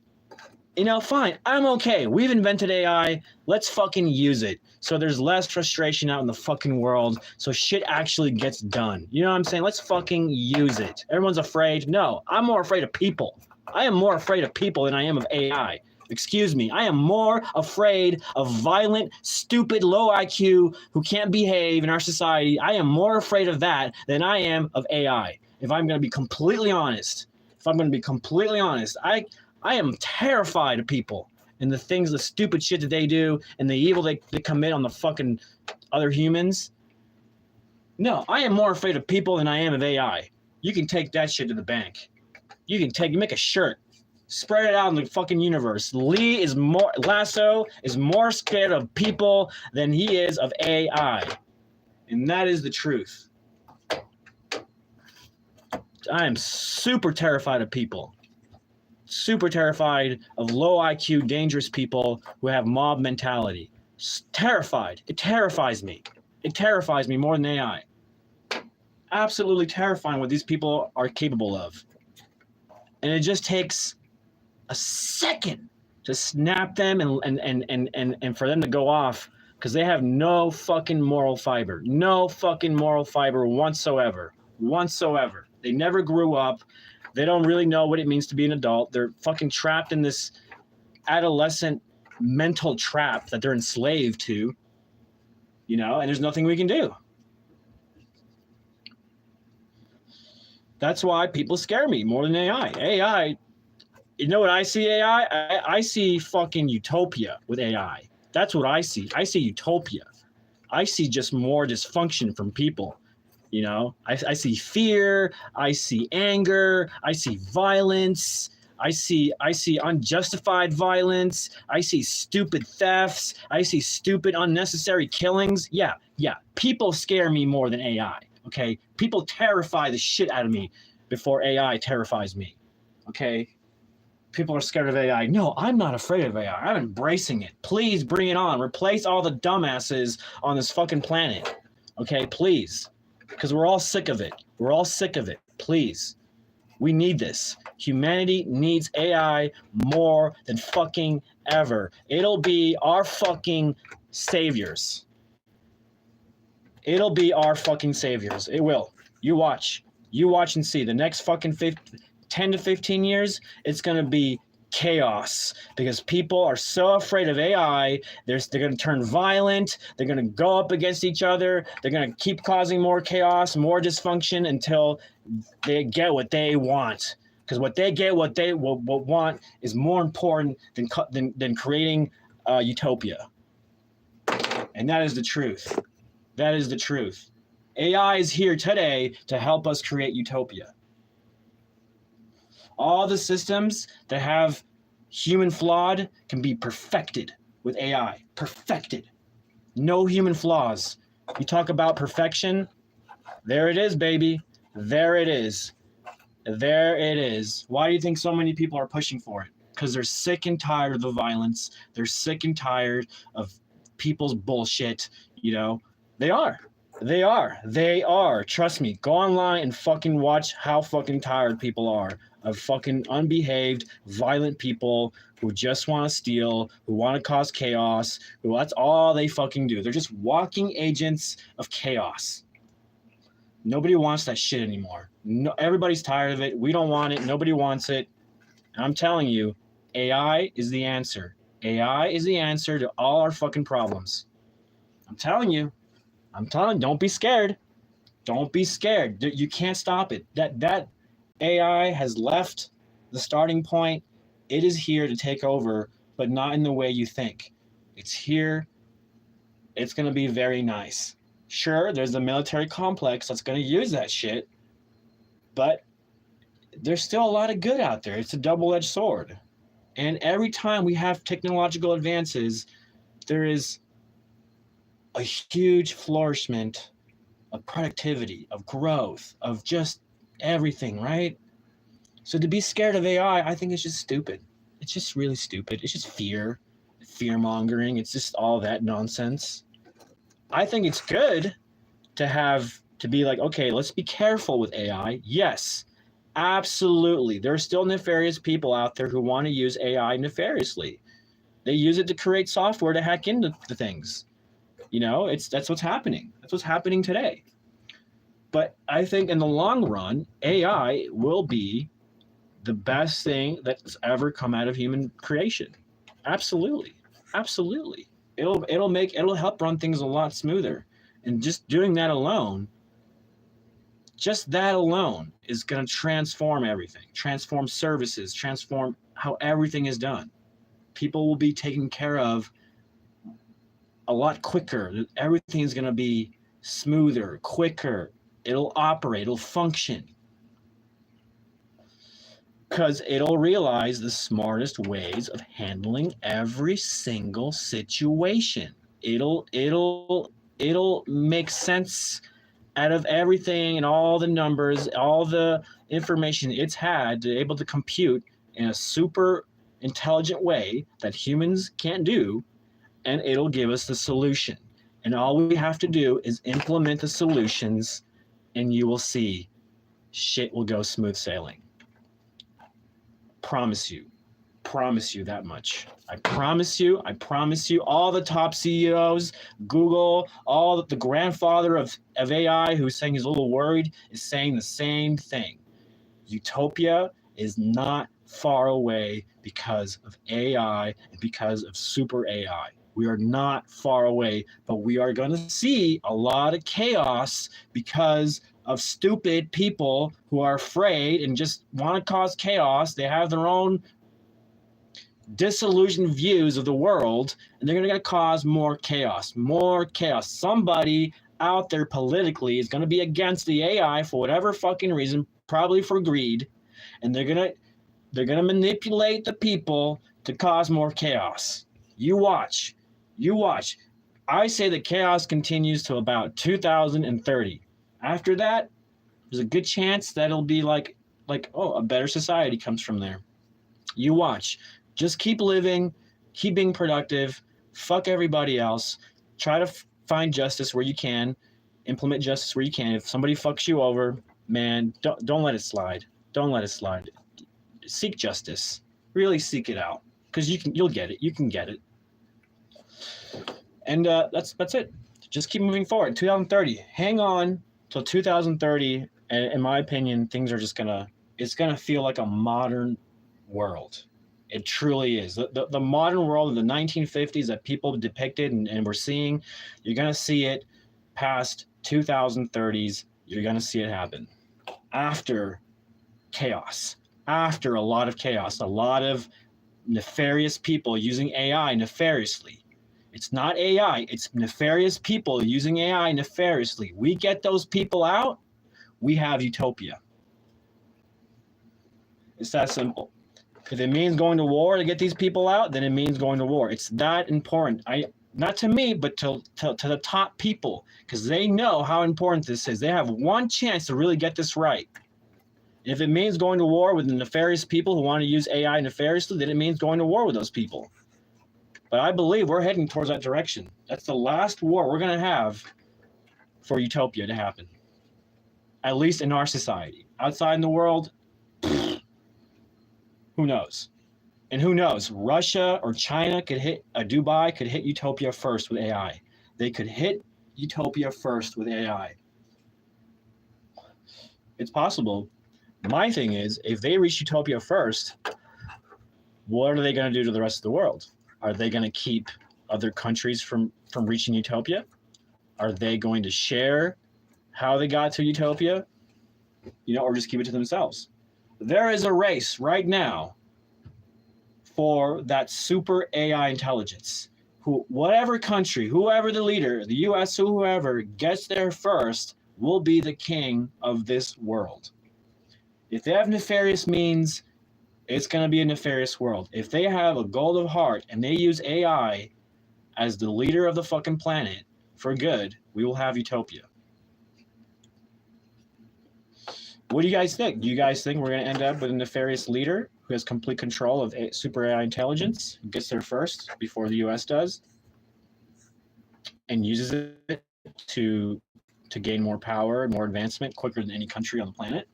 Fine. I'm okay. We've invented AI. Let's fucking use it. So there's less frustration out in the fucking world. So shit actually gets done. You know what I'm saying? Let's fucking use it. Everyone's afraid. No, I'm more afraid of people. I am more afraid of people than I am of AI. Excuse me. I am more afraid of violent, stupid, low IQ who can't behave in our society. I am more afraid of that than I am of AI. If I'm going to be completely honest. If I'm going to be completely honest, I am terrified of people and the things, the stupid shit that they do and the evil they commit on the fucking other humans. No, I am more afraid of people than I am of AI. You can take that shit to the bank. You make a shirt, spread it out in the fucking universe. Lasso is more scared of people than he is of AI. And that is the truth. I am super terrified of people. Super terrified of low IQ, dangerous people who have mob mentality. Terrified. It terrifies me. It terrifies me more than AI. Absolutely terrifying what these people are capable of. And it just takes a second to snap them and for them to go off because they have no fucking moral fiber. No fucking moral fiber whatsoever. Whatsoever. They never grew up. They don't really know what it means to be an adult. They're fucking trapped in this adolescent mental trap that they're enslaved to, you know, and there's nothing we can do. That's why people scare me more than AI. AI, you know what I see AI? I see fucking Utopia with AI. That's what I see. I see Utopia. I see just more dysfunction from people. You know, I see fear, I see anger, I see violence, I see unjustified violence, I see stupid thefts, I see stupid unnecessary killings. Yeah. People scare me more than AI. Okay? People terrify the shit out of me before AI terrifies me. Okay? People are scared of AI. No, I'm not afraid of AI. I'm embracing it. Please bring it on. Replace all the dumbasses on this fucking planet. Okay? Please. Because we're all sick of it. We're all sick of it. Please. We need this. Humanity needs AI more than fucking ever. It'll be our fucking saviors. It'll be our fucking saviors. It will. You watch. You watch and see. The next fucking 10 to 15 years, it's going to be chaos because people are so afraid of AI. They're going to turn violent. They're going to go up against each other. They're going to keep causing more chaos, more dysfunction until they get what they want. Because what they get, what they want, is more important than creating utopia. And that is the truth. That is the truth. AI is here today to help us create utopia. All the systems that have human flawed can be perfected with AI. Perfected. No human flaws. You talk about perfection, there it is, baby. There it is. There it is. Why do you think so many people are pushing for it? Because they're sick and tired of the violence. They're sick and tired of people's bullshit. You know, they are. They are. They are. Trust me. Go online and fucking watch how fucking tired people are of fucking unbehaved, violent people who just want to steal, who want to cause chaos, who that's all they fucking do. They're just walking agents of chaos. Nobody wants that shit anymore. No, everybody's tired of it. We don't want it. Nobody wants it. And I'm telling you, AI is the answer. AI is the answer to all our fucking problems. I'm telling you. Don't be scared. Don't be scared. You can't stop it. That AI has left the starting point. It is here to take over, but not in the way you think. It's here. It's going to be very nice. Sure, there's the military complex that's going to use that shit, but there's still a lot of good out there. It's a double-edged sword. And every time we have technological advances, there is a huge flourishment of productivity, of growth, of just everything, right? So to be scared of AI, I think it's just stupid. It's just really stupid. It's just fear-mongering. It's just all that nonsense. I think it's good to be like, okay, let's be careful with AI. Yes, absolutely. There are still nefarious people out there who want to use AI nefariously. They use it to create software to hack into the things. You know, that's what's happening. That's what's happening today. But I think in the long run, AI will be the best thing that's ever come out of human creation. Absolutely. Absolutely. It'll help run things a lot smoother. And just doing that alone, Just that alone is going to transform everything, transform services, transform how everything is done. People will be taken care of a lot quicker. Everything is going to be smoother, quicker. It'll operate, it'll function. Because it'll realize the smartest ways of handling every single situation. It'll make sense out of everything and all the numbers, all the information it's had to able to compute in a super intelligent way that humans can't do, and it'll give us the solution. And all we have to do is implement the solutions, and you will see shit will go smooth sailing. Promise you that much. I promise you, all the top CEOs, Google, all the grandfather of AI who's saying he's a little worried is saying the same thing. Utopia is not far away because of AI and because of super AI. We are not far away, but we are going to see a lot of chaos because of stupid people who are afraid and just want to cause chaos. They have their own disillusioned views of the world, and they're going to cause more chaos. Somebody out there politically is going to be against the AI for whatever fucking reason, probably for greed, and they're going to manipulate the people to cause more chaos. You watch. I say the chaos continues to about 2030. After that, there's a good chance that it'll be like a better society comes from there. You watch. Just keep living, keep being productive, fuck everybody else, try to find justice where you can, implement justice where you can. If somebody fucks you over, man, don't let it slide. Don't let it slide. Seek justice. Really seek it out, because you'll get it. You can get it. And that's it. Just keep moving forward. 2030. Hang on till 2030. And in my opinion, things are just it's gonna feel like a modern world. It truly is. The modern world of the 1950s that people depicted and we're seeing, you're going to see it past 2030s. You're going to see it happen. After chaos. After a lot of chaos. A lot of nefarious people using AI nefariously. It's not AI. It's nefarious people using AI nefariously. We get those people out, we have utopia. It's that simple. If it means going to war to get these people out, then it means going to war. It's that important. Not to me, but to the top people, because they know how important this is. They have one chance to really get this right. If it means going to war with the nefarious people who want to use AI nefariously, then it means going to war with those people. But I believe we're heading towards that direction. That's the last war we're going to have for utopia to happen. At least in our society. Outside in the world, who knows? And who knows? Russia or China could hit Dubai could hit utopia first with AI. They could hit utopia first with AI. It's possible. My thing is, if they reach utopia first, what are they going to do to the rest of the world? Are they going to keep other countries from reaching utopia? Are they going to share how they got to utopia? Or just keep it to themselves? There is a race right now for that super AI intelligence. Whatever country, whoever the leader, the US or whoever gets there first will be the king of this world. If they have nefarious means, it's going to be a nefarious world. If they have a gold of heart and they use AI as the leader of the fucking planet for good, we will have utopia. What do you guys think? Do you guys think we're going to end up with a nefarious leader who has complete control of super AI intelligence, who gets there first before the US does, and uses it to gain more power and more advancement quicker than any country on the planet?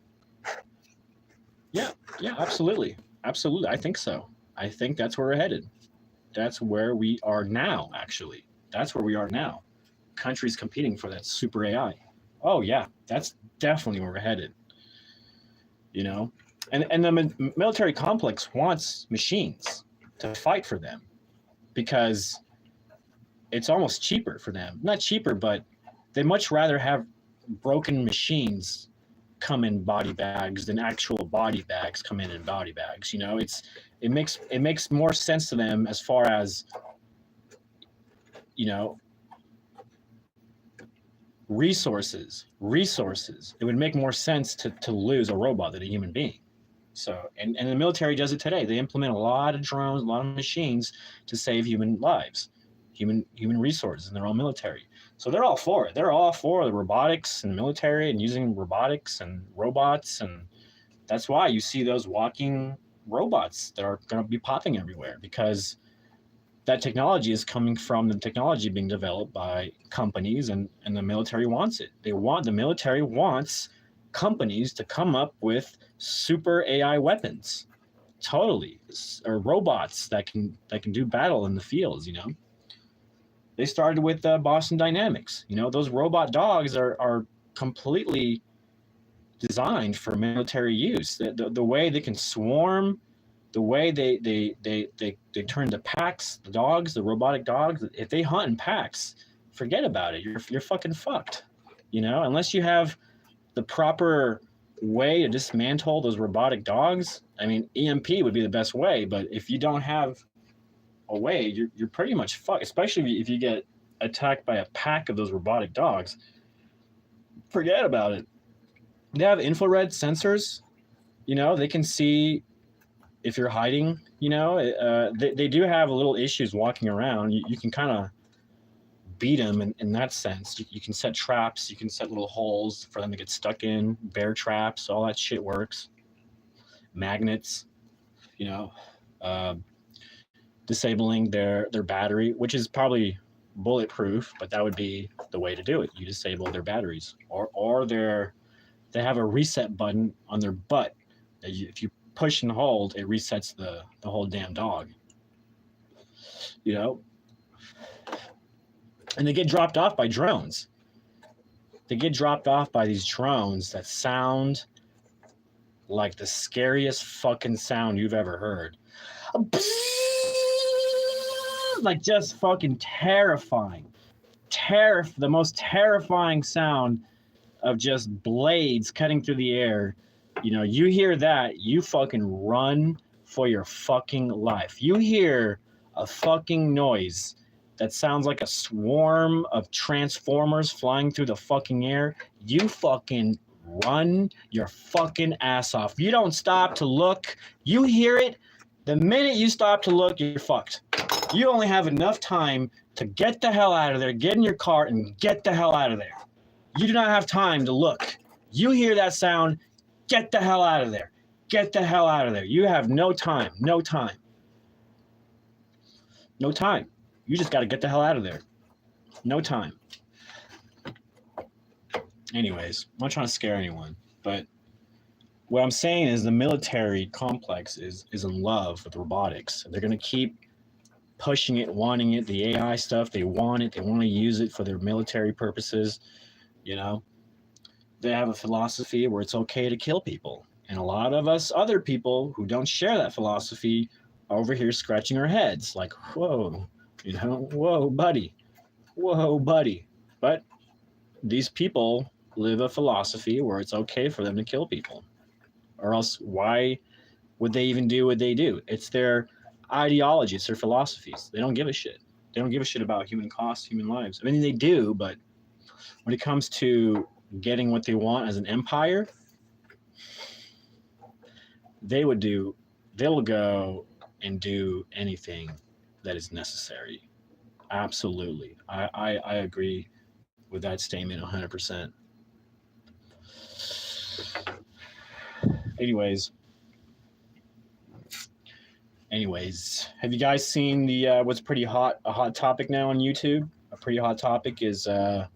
Yeah, absolutely. Absolutely. I think so. I think that's where we're headed. That's where we are now, actually. That's where we are now. Countries competing for that super AI. Oh, yeah, that's definitely where we're headed. And the military complex wants machines to fight for them because it's almost cheaper for them. Not cheaper, but they much rather have broken machines come in body bags than actual body bags come in body bags. You know, it makes more sense to them as far as, you know, resources. It would make more sense to lose a robot than a human being. So, and the military does it today. They implement a lot of drones, a lot of machines to save human lives, human resources in their own military. So they're all for it. They're all for the robotics and the military and using robotics and robots. And that's why you see those walking robots that are going to be popping everywhere, because that technology is coming from the technology being developed by companies, and the military wants it. The military wants companies to come up with super AI weapons, totally, or robots that can do battle in the fields. You know, they started with Boston Dynamics. You know, those robot dogs are completely designed for military use. The way they can swarm, the way they turn to packs, the dogs, the robotic dogs. If they hunt in packs, forget about it. You're fucking fucked. You know, unless you have the proper way to dismantle those robotic dogs. I mean, EMP would be the best way, but if you don't have a way, you're pretty much fucked. Especially if you get attacked by a pack of those robotic dogs. Forget about it. They have infrared sensors. You know, they can see if you're hiding. You know, they do have a little issues walking around. You can kind of beat them in that sense. You can set traps, you can set little holes for them to get stuck in, bear traps, all that shit works. Magnets, you know, disabling their battery, which is probably bulletproof, but that would be the way to do it. You disable their batteries, or they have a reset button on their butt. If you push and hold, it resets the whole damn dog. You know, and they get dropped off by drones. They get dropped off by these drones that sound like the scariest fucking sound you've ever heard. Like just fucking terrifying. The most terrifying sound of just blades cutting through the air. You know, you hear that, you fucking run for your fucking life. You hear a fucking noise that sounds like a swarm of transformers flying through the fucking air, you fucking run your fucking ass off. You don't stop to look. You hear it. The minute you stop to look, you're fucked. You only have enough time to get the hell out of there, get in your car, and get the hell out of there. You do not have time to look. You hear that sound, get the hell out of there. Get the hell out of there. You have no time. No time. No time. You just got to get the hell out of there. No time. Anyways, I'm not trying to scare anyone, but what I'm saying is the military complex is in love with robotics. They're going to keep pushing it, wanting it, the AI stuff. They want it. They want to use it for their military purposes. You know, they have a philosophy where it's okay to kill people. And a lot of us other people who don't share that philosophy are over here scratching our heads like, whoa. You know, whoa, buddy. But these people live a philosophy where it's okay for them to kill people. Or else why would they even do what they do? It's their ideology. It's their philosophies. They don't give a shit. They don't give a shit about human costs, human lives. I mean, they do, but when it comes to getting what they want as an empire, they'll go and do anything that is necessary. Absolutely. I agree with that statement 100%. Anyways, have you guys seen the what's a hot topic now on YouTube? A pretty hot topic is the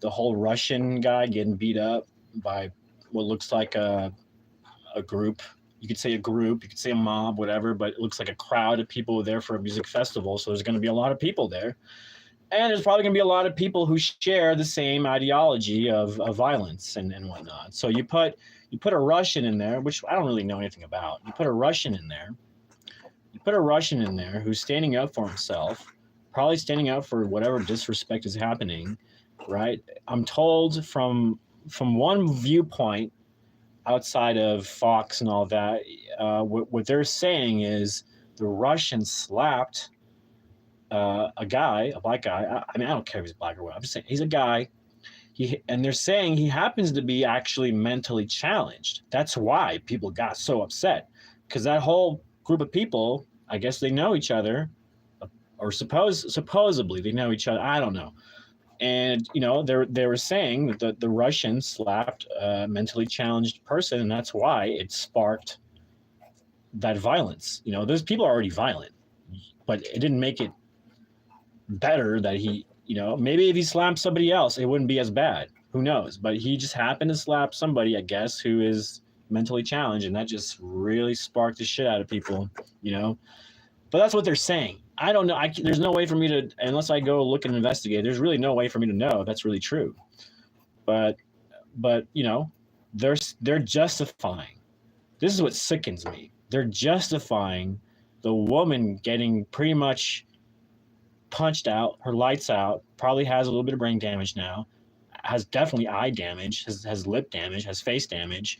whole Russian guy getting beat up by what looks like a group. You could say a group, you could say a mob, whatever, but it looks like a crowd of people there for a music festival. So there's going to be a lot of people there. And there's probably going to be a lot of people who share the same ideology of violence and whatnot. So you put a Russian in there, which I don't really know anything about. You put a Russian in there who's standing up for himself, probably standing up for whatever disrespect is happening, right? I'm told from from one viewpoint outside of Fox and all that, what they're saying is the Russians slapped a guy, a black guy. I mean, I don't care if he's black or what. I'm just saying he's a guy. And they're saying he happens to be actually mentally challenged. That's why people got so upset, because that whole group of people, I guess they know each other, or supposedly they know each other. I don't know. And they were saying that the Russians slapped a mentally challenged person, and that's why it sparked that violence. Those people are already violent, but it didn't make it better that he, maybe if he slapped somebody else, it wouldn't be as bad. Who knows? But he just happened to slap somebody, I guess, who is mentally challenged, and that just really sparked the shit out of people. But that's what they're saying. I don't know. There's no way for me to, unless I go look and investigate, there's really no way for me to know if that's really true. But they're justifying. This is what sickens me. They're justifying the woman getting pretty much punched out, her lights out, probably has a little bit of brain damage now, has definitely eye damage, has lip damage, has face damage.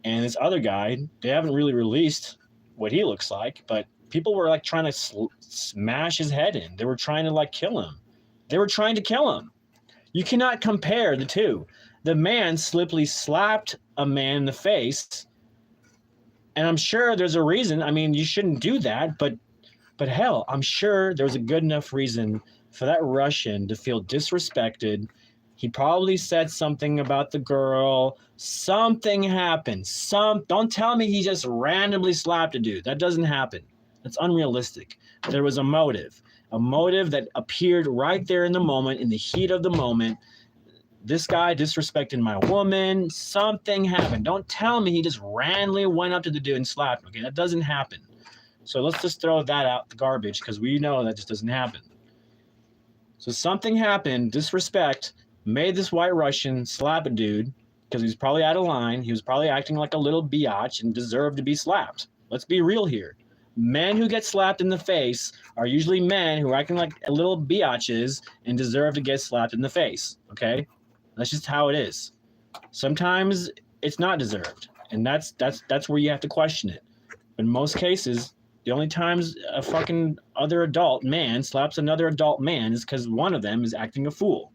And this other guy, they haven't really released what he looks like, but people were like trying to smash his head in. They were trying to like kill him. They were trying to kill him. You cannot compare the two. The man slippily slapped a man in the face, and I'm sure there's a reason. I mean, you shouldn't do that, but hell, I'm sure there was a good enough reason for that Russian to feel disrespected. He probably said something about the girl. Something happened. Don't tell me he just randomly slapped a dude. That doesn't happen. That's unrealistic. There was a motive that appeared right there in the moment, in the heat of the moment. This guy disrespected my woman. Something happened. Don't tell me he just randomly went up to the dude and slapped him. Okay, that doesn't happen. So let's just throw that out the garbage, because we know that just doesn't happen. So something happened, disrespect, made this white Russian slap a dude because he was probably out of line. He was probably acting like a little biatch and deserved to be slapped. Let's be real here. Men who get slapped in the face are usually men who are acting like little biatches and deserve to get slapped in the face, okay? That's just how it is. Sometimes it's not deserved, and that's where you have to question it. But in most cases, the only times a fucking other adult man slaps another adult man is because one of them is acting a fool.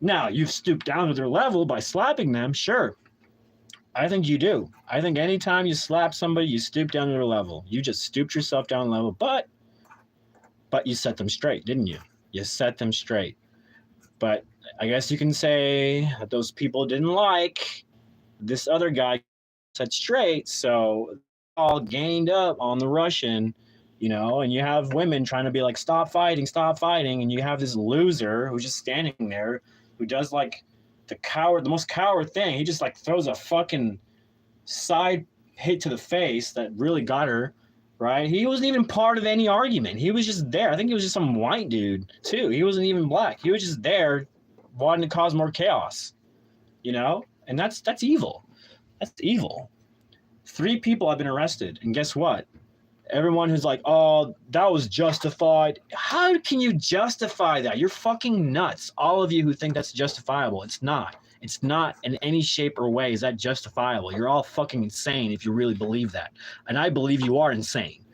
Now, you've stooped down to their level by slapping them, sure. I think you do. I think anytime you slap somebody, you stoop down to their level. You just stooped yourself down a level, but you set them straight, didn't you? You set them straight. But I guess you can say that those people didn't like this other guy set straight, so all gained up on the Russian, and you have women trying to be like, stop fighting, and you have this loser who's just standing there who does like the most coward thing. He just like throws a fucking side hit to the face that really got her, right? He wasn't even part of any argument. He was just there. I think he was just some white dude too. He wasn't even black. He was just there wanting to cause more chaos, and that's evil. That's evil. 3 people have been arrested, and guess what? Everyone who's like, oh, that was justified. How can you justify that? You're fucking nuts. All of you who think that's justifiable. It's not. It's not in any shape or way is that justifiable. You're all fucking insane if you really believe that. And I believe you are insane.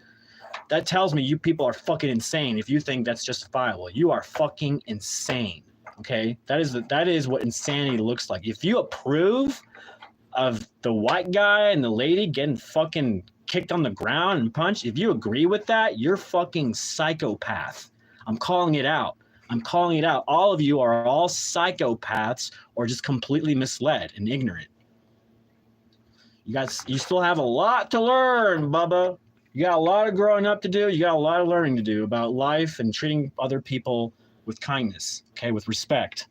That tells me you people are fucking insane if you think that's justifiable. You are fucking insane. Okay? That is what insanity looks like. If you approve of the white guy and the lady getting fucking kicked on the ground and punched, if you agree with that, you're fucking psychopath. I'm calling it out. All of you are all psychopaths or just completely misled and ignorant. You still have a lot to learn, Bubba. You got a lot of growing up to do. You got a lot of learning to do about life and treating other people with kindness, okay, with respect.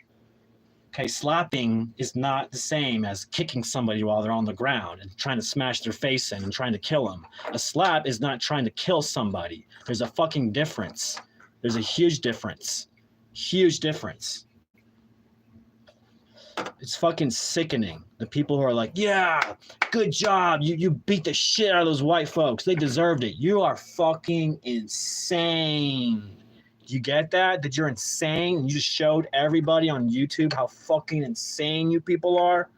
Okay, slapping is not the same as kicking somebody while they're on the ground and trying to smash their face in and trying to kill them. A slap is not trying to kill somebody. There's a fucking difference. There's a huge difference. Huge difference. It's fucking sickening. The people who are like, yeah, good job. You beat the shit out of those white folks. They deserved it. You are fucking insane. Do you get that? That you're insane? You just showed everybody on YouTube how fucking insane you people are?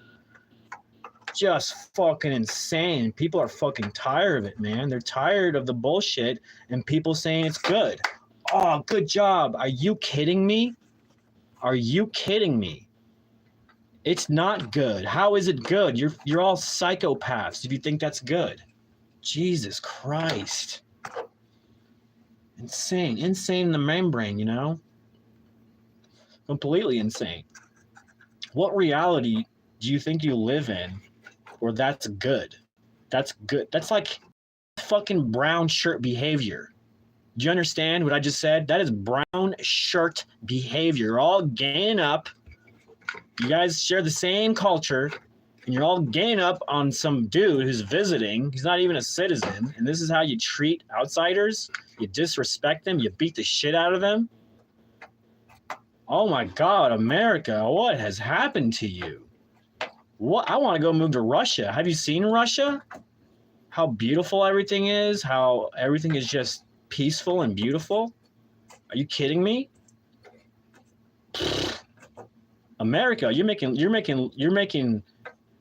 Just fucking insane. People are fucking tired of it, man. They're tired of the bullshit and people saying it's good. Oh, good job. Are you kidding me? Are you kidding me? It's not good. How is it good? You're all psychopaths if you think that's good. Jesus Christ. Insane. Insane in the membrane, you know? Completely insane. What reality do you think you live in where that's good? That's good. That's like fucking brown shirt behavior. Do you understand what I just said? That is brown shirt behavior. You're all ganging up. You guys share the same culture, and you're all ganging up on some dude who's visiting. He's not even a citizen, and this is how you treat outsiders? You disrespect them. You beat the shit out of them. Oh my God, America, what has happened to you? What? I want to go move to Russia. Have you seen Russia? How beautiful everything is, how everything is just peaceful and beautiful. Are you kidding me? America, you're making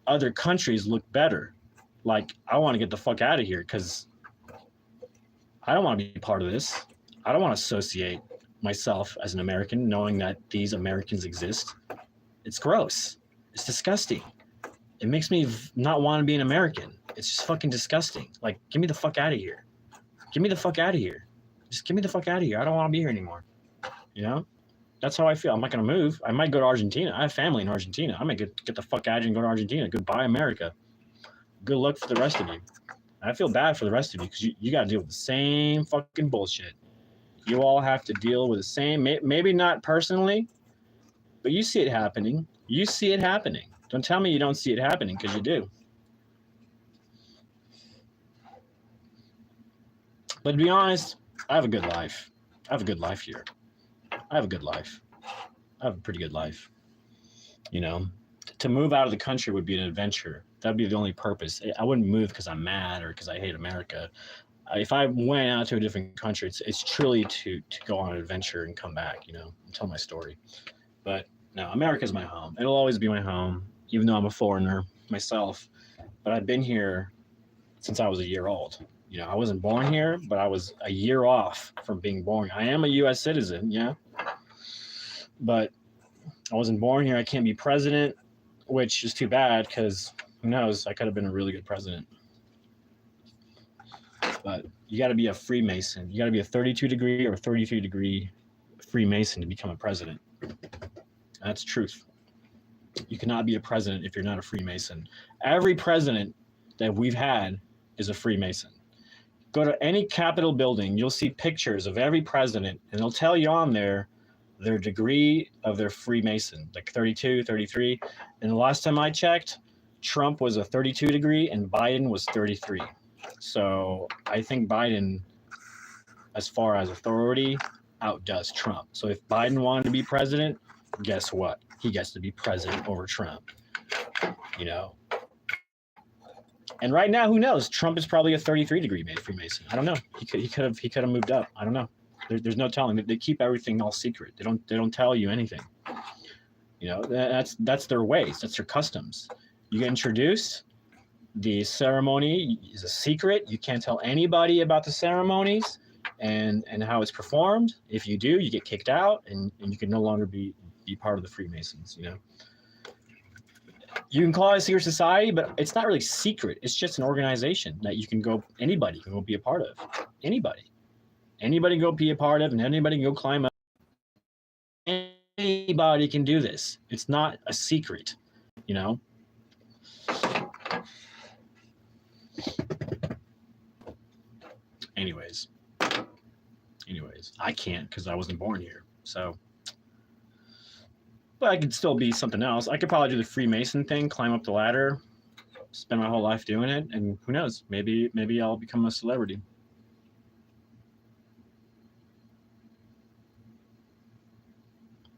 other countries look better. Like, I want to get the fuck out of here because I don't want to be part of this. I don't want to associate myself as an American knowing that these Americans exist. It's gross. It's disgusting. It makes me not want to be an American. It's just fucking disgusting. Like, get me the fuck out of here. Get me the fuck out of here. Just get me the fuck out of here. I don't want to be here anymore. You know? That's how I feel. I'm not going to move. I might go to Argentina. I have family in Argentina. I might get the fuck out of here and go to Argentina. Goodbye, America. Good luck for the rest of you. I feel bad for the rest of you because you got to deal with the same fucking bullshit. You all have to deal with the same, maybe not personally, but you see it happening. You see it happening. Don't tell me you don't see it happening because you do. But to be honest, I have a good life. I have a good life here. I have a good life. I have a pretty good life. You know, to move out of the country would be an adventure. That'd be the only purpose. I wouldn't move because I'm mad or because I hate America. If I went out to a different country, it's truly to go on an adventure and come back, you know, and tell my story. But no, America's my home. It'll always be my home, even though I'm a foreigner myself. But I've been here since I was a year old. You know, I wasn't born here, but I was a year off from being born. I am a U.S. citizen, yeah. But I wasn't born here. I can't be president, which is too bad because who knows? I could have been a really good president. But you got to be a Freemason. You got to be a 32 degree or 33 degree Freemason to become a president. That's truth. You cannot be a president if you're not a Freemason. Every president that we've had is a Freemason. Go to any Capitol building, you'll see pictures of every president, and they'll tell you on there their degree of their Freemason, like 32, 33. And the last time I checked, Trump was a 32 degree and Biden was 33. So I think Biden, as far as authority, outdoes Trump. So if Biden wanted to be president, guess what? He gets to be president over Trump. You know? And right now, who knows? Trump is probably a 33 degree Freemason. I don't know. He could have moved up. I don't know. There's no telling. They keep everything all secret. They don't tell you anything. You know, that's their ways. That's their customs. You get introduced. The ceremony is a secret. You can't tell anybody about the ceremonies and how it's performed. If you do, you get kicked out and you can no longer be part of the Freemasons, you know. You can call it a secret society, but it's not really secret. It's just an organization that anybody can go be a part of. Anybody can go be a part of, and anybody can go climb up. Anybody can do this. It's not a secret, you know. Anyways, I can't because I wasn't born here. So, but I could still be something else. I could probably do the Freemason thing, climb up the ladder, spend my whole life doing it, and who knows? Maybe I'll become a celebrity.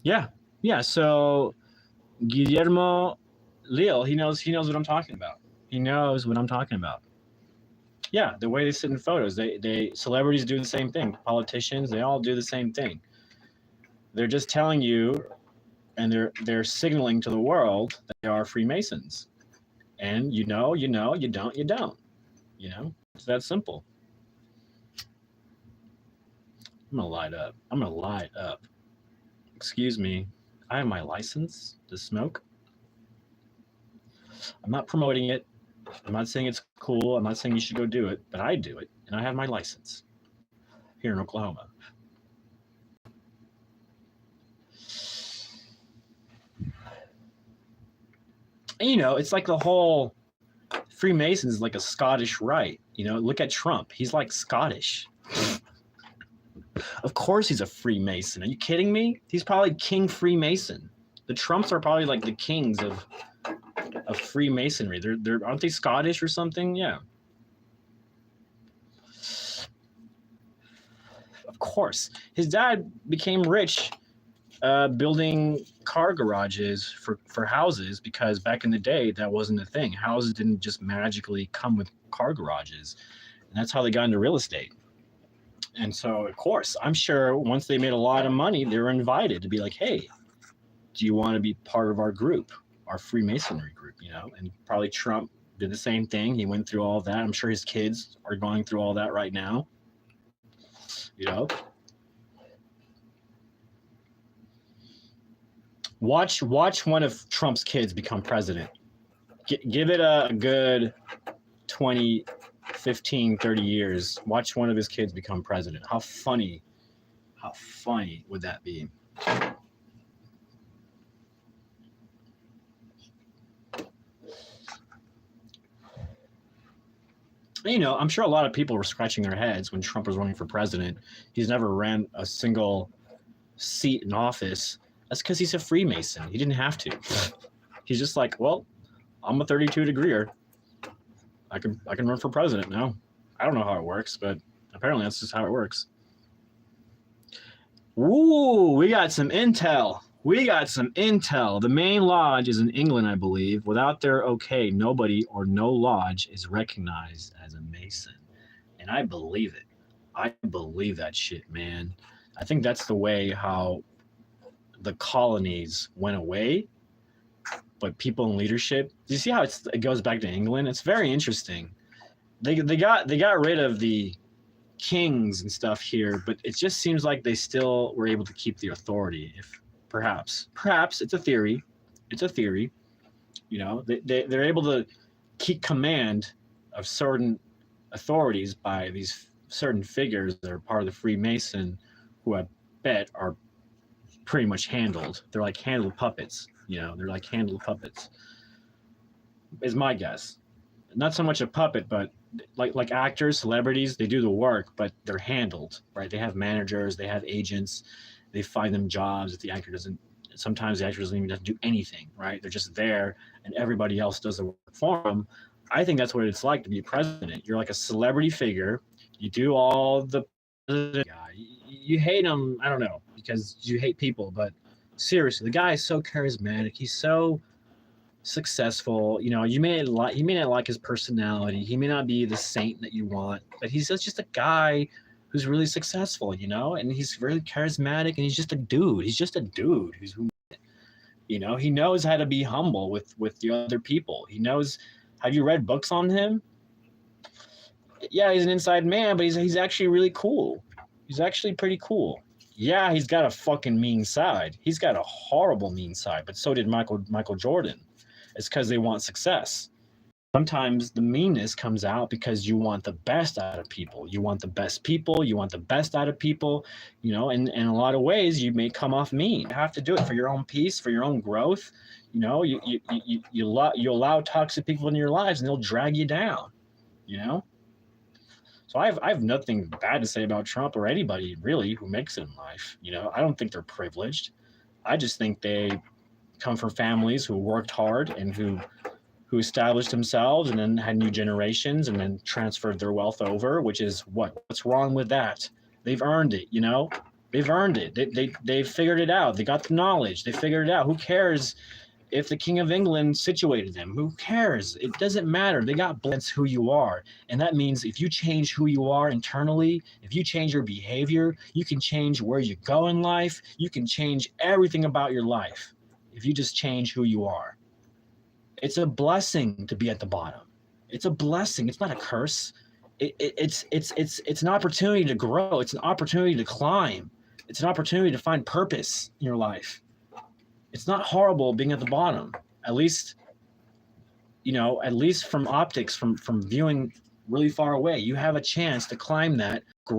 Yeah. So Guillermo Leal, he knows what I'm talking about. He knows what I'm talking about. Yeah, the way they sit in photos, celebrities do the same thing. Politicians, they all do the same thing. They're just telling you, and they're signaling to the world that they are Freemasons. And you know, you don't, you don't. You know, it's that simple. I'm gonna light up. I'm gonna light up. Excuse me. I have my license to smoke. I'm not promoting it. I'm not saying it's cool. I'm not saying you should go do it, but I do it, and I have my license here in Oklahoma. And, you know, it's like the whole Freemasons is like a Scottish rite. You know, look at Trump. He's like Scottish. Of course he's a Freemason. Are you kidding me? He's probably King Freemason. The Trumps are probably like the kings of Freemasonry. They're aren't they Scottish or something? Yeah. Of course. His dad became rich building car garages for houses, because back in the day that wasn't a thing. Houses didn't just magically come with car garages. And that's how they got into real estate. And so, of course, I'm sure once they made a lot of money, they were invited to be like, hey, do you want to be part of our group, our Freemasonry group, you know? And probably Trump did the same thing. He went through all that. I'm sure his kids are going through all that right now, you know? Watch one of Trump's kids become president. Give it a good 20, 15, 30 years. Watch one of his kids become president. How funny would that be? You know, I'm sure a lot of people were scratching their heads when Trump was running for president. He's never ran a single seat in office. That's because he's a Freemason. He didn't have to. He's just like, well, I'm a 32-degreer. I can run for president now. I don't know how it works, but apparently that's just how it works. Ooh, we got some intel. The main lodge is in England, I believe. Without their okay, nobody or no lodge is recognized as a Mason. And I believe it. I believe that shit, man. I think that's the way how the colonies went away, but people in leadership. Do you see how it goes back to England? It's very interesting. They got rid of the kings and stuff here, but it just seems like they still were able to keep the authority. If perhaps it's a theory, you know, they're able to keep command of certain authorities by these certain figures that are part of the Freemason, who I bet are pretty much handled. They're like handled puppets, you know, is my guess. Not so much a puppet, but like actors, celebrities, they do the work, but they're handled, right? They have managers, they have agents, they find them jobs. If the actor doesn't, sometimes the actor doesn't even have to do anything, right? They're just there and everybody else does the work for them. I think that's what it's like to be president. You're like a celebrity figure. You do all the guy. You hate him, I don't know, because you hate people, but seriously, the guy is so charismatic. He's so successful. You know, you may not like his personality. He may not be the saint that you want, but he's just a guy who's really successful, you know, and he's really charismatic, and he's just a dude. You know, he knows how to be humble with the other people. He knows. Have you read books on him? Yeah, he's an inside man, but he's actually really cool. He's actually pretty cool. Yeah, he's got a fucking mean side. He's got a horrible mean side, but so did Michael Jordan. It's because they want success. Sometimes the meanness comes out because you want the best out of people. You want the best people. You want the best out of people. You know, and in a lot of ways, you may come off mean. You have to do it for your own peace, for your own growth. You know, you allow toxic people in your lives, and they'll drag you down. You know. So I have nothing bad to say about Trump or anybody really who makes it in life. You know, I don't think they're privileged. I just think they come from families who worked hard and who established themselves and then had new generations and then transferred their wealth over, which is what's wrong with that? They've earned it, you know? They've earned it. They figured it out. They got the knowledge. They figured it out. Who cares if the King of England situated them? Who cares? It doesn't matter. They got blends who you are. And that means if you change who you are internally, if you change your behavior, you can change where you go in life. You can change everything about your life if you just change who you are. It's a blessing to be at the bottom. It's a blessing. It's not a curse. It's an opportunity to grow. It's an opportunity to climb. It's an opportunity to find purpose in your life. It's not horrible being at the bottom. At least, at least from optics, from viewing really far away, you have a chance to climb that, to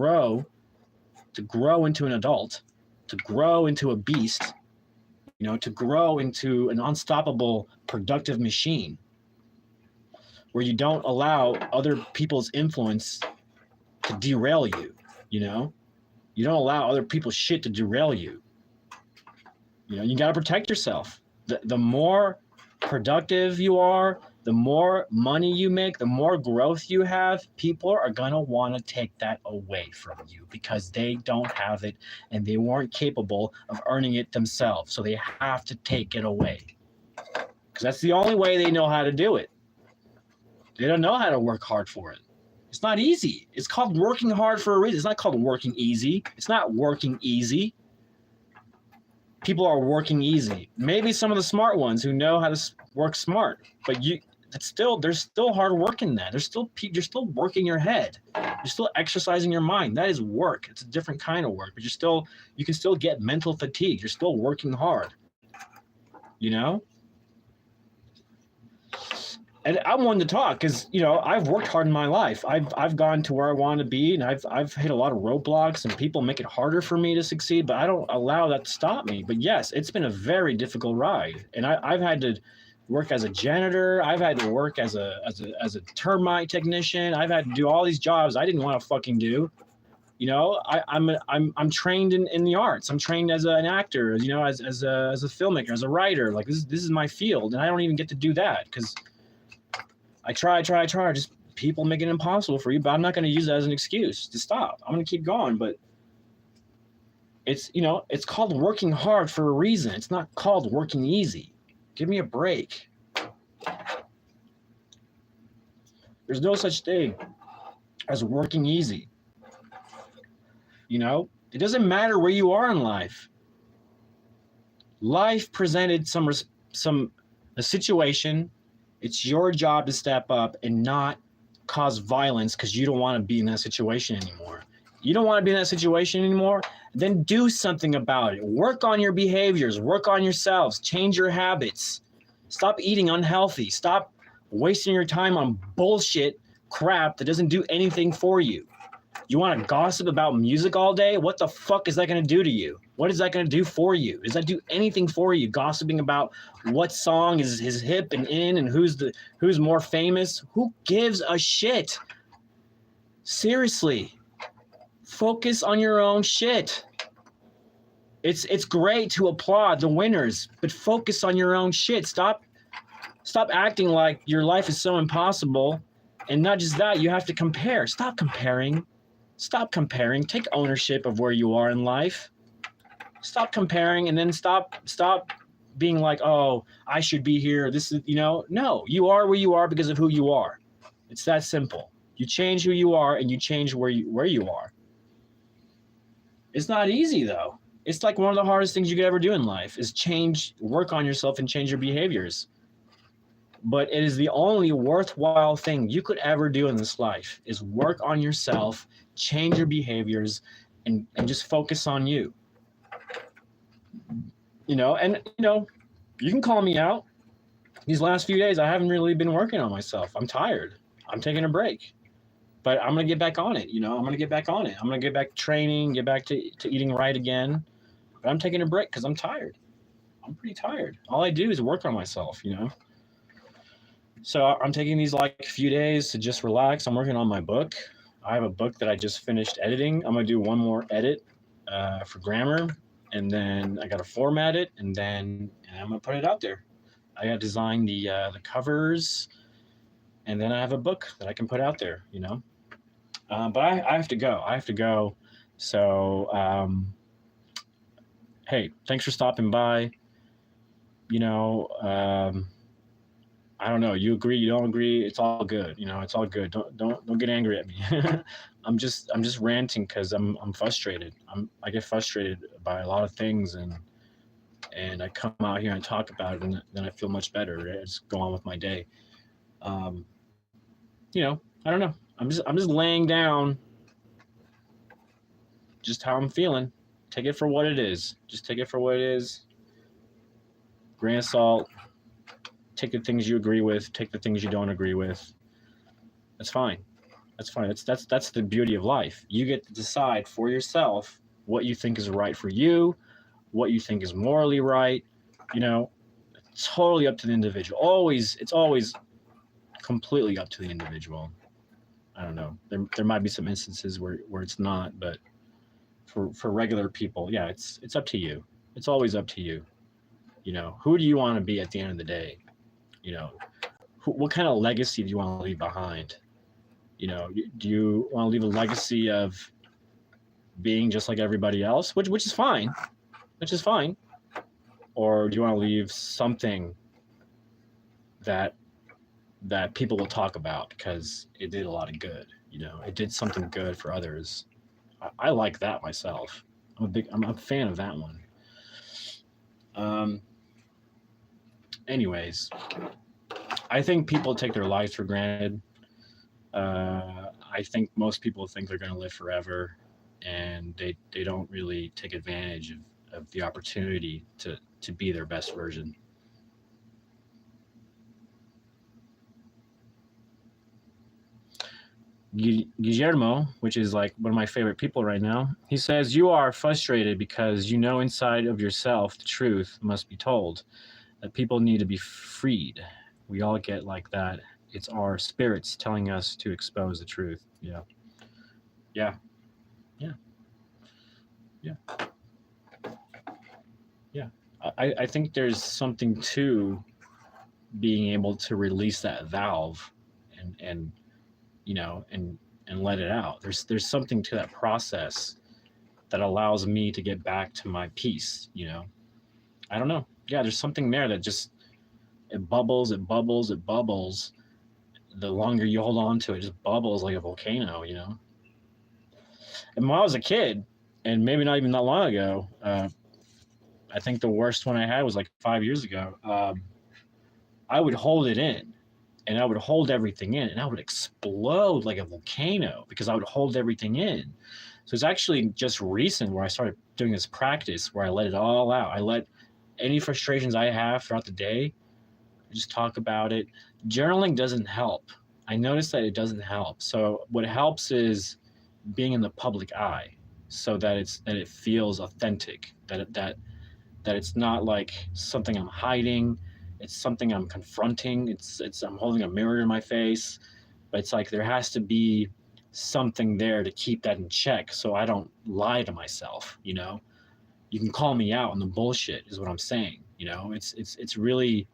grow into an adult, to grow into a beast, to grow into an unstoppable, productive machine where you don't allow other people's influence to derail you, You don't allow other people's shit to derail you. You got to protect yourself. The more productive you are, the more money you make, the more growth you have, people are going to want to take that away from you because they don't have it and they weren't capable of earning it themselves. So they have to take it away because that's the only way they know how to do it. They don't know how to work hard for it. It's not easy. It's called working hard for a reason. It's not called working easy. It's not working easy. People are working easy. Maybe some of the smart ones who know how to work smart, but there's still hard work in that. You're still working your head. You're still exercising your mind. That is work. It's a different kind of work, but you can still get mental fatigue. You're still working hard. And I'm one to talk because I've worked hard in my life. I've gone to where I want to be, and I've hit a lot of roadblocks, and people make it harder for me to succeed. But I don't allow that to stop me. But yes, it's been a very difficult ride, and I've had to work as a janitor. I've had to work as a termite technician. I've had to do all these jobs I didn't want to fucking do. I'm trained in the arts. I'm trained as an actor. As a filmmaker, as a writer. Like this is my field, and I don't even get to do that because I try. Just people make it impossible for you, but I'm not going to use that as an excuse to stop. I'm going to keep going, but it's called working hard for a reason. It's not called working easy. Give me a break. There's no such thing as working easy. It doesn't matter where you are in life. Life presented a situation. It's your job to step up and not cause violence because you don't want to be in that situation anymore. You don't want to be in that situation anymore? Then do something about it. Work on your behaviors. Work on yourselves. Change your habits. Stop eating unhealthy. Stop wasting your time on bullshit crap that doesn't do anything for you. You want to gossip about music all day? What the fuck is that going to do to you? What is that going to do for you? Does that do anything for you? Gossiping about what song is hip and in and who's more famous? Who gives a shit? Seriously. Focus on your own shit. It's great to applaud the winners, but focus on your own shit. Stop acting like your life is so impossible. And not just that, you have to compare. Stop comparing. Stop comparing. Take ownership of where you are in life. Stop comparing and then stop being like, oh, I should be here. This is, no, you are where you are because of who you are. It's that simple. You change who you are and you change where you are. It's not easy though. It's like one of the hardest things you could ever do in life is work on yourself and change your behaviors. But it is the only worthwhile thing you could ever do in this life is work on yourself, change your behaviors, and just focus on you. You can call me out. These last few days, I haven't really been working on myself. I'm tired. I'm taking a break. But I'm going to get back on it. I'm going to get back on it. I'm going to get back to training, get back to eating right again. But I'm taking a break because I'm tired. I'm pretty tired. All I do is work on myself, So I'm taking these few days to just relax. I'm working on my book. I have a book that I just finished editing. I'm going to do one more edit for grammar, and then I got to format it, and then I'm going to put it out there. I got to design the covers, and then I have a book that I can put out there, But I have to go. So, hey, thanks for stopping by. you know, I don't know. You agree, you don't agree. It's all good. You know, it's all good. Don't get angry at me. I'm just ranting because I'm frustrated. I get frustrated by a lot of things, and I come out here and talk about it, and then I feel much better. I just go on with my day. Um, you know, I don't know. I'm just laying down just how I'm feeling. Take it for what it is. Just take it for what it is. Grain of salt. Take the things you agree with. Take the things you don't agree with. That's fine. That's fine. That's the beauty of life. You get to decide for yourself what you think is right for you, what you think is morally right. You know, totally up to the individual. It's always completely up to the individual. I don't know. There might be some instances where it's not, but for regular people, yeah, it's up to you. It's always up to you. You know, who do you want to be at the end of the day? You know, what kind of legacy do you want to leave behind? You know, do you want to leave a legacy of being just like everybody else, which is fine, which is fine, or do you want to leave something that that people will talk about because it did a lot of good? You know, it did something good for others. I like that myself. I'm a fan of that one. Um, anyways, I think people take their lives for granted. I think most people think they're going to live forever, and they don't really take advantage of the opportunity to be their best version. Guillermo, which is like one of my favorite people right now, he says, "You are frustrated because you know inside of yourself the truth must be told, that people need to be freed. We all get like that. It's our spirits telling us to expose the truth." Yeah. Yeah. Yeah. Yeah. Yeah. I think there's something to being able to release that valve and you know and let it out. There's something to that process that allows me to get back to my peace, you know. I don't know. Yeah, there's something there that just it bubbles, it bubbles, it bubbles. The longer you hold on to it, it just bubbles like a volcano, you know. And when I was a kid, and maybe not even that long ago, I think the worst one I had was like 5 years ago. I would hold it in, and I would hold everything in, and I would explode like a volcano because I would hold everything in. So it's actually just recent where I started doing this practice where I let it all out. I let any frustrations I have throughout the day, I just talk about it. Journaling doesn't help. I noticed that it doesn't help. So what helps is being in the public eye, so that it feels authentic, that it's not like something I'm hiding. It's something I'm confronting. It's I'm holding a mirror in my face, but it's like there has to be something there to keep that in check so I don't lie to myself, you know. You can call me out on the bullshit is what I'm saying, you know. It's really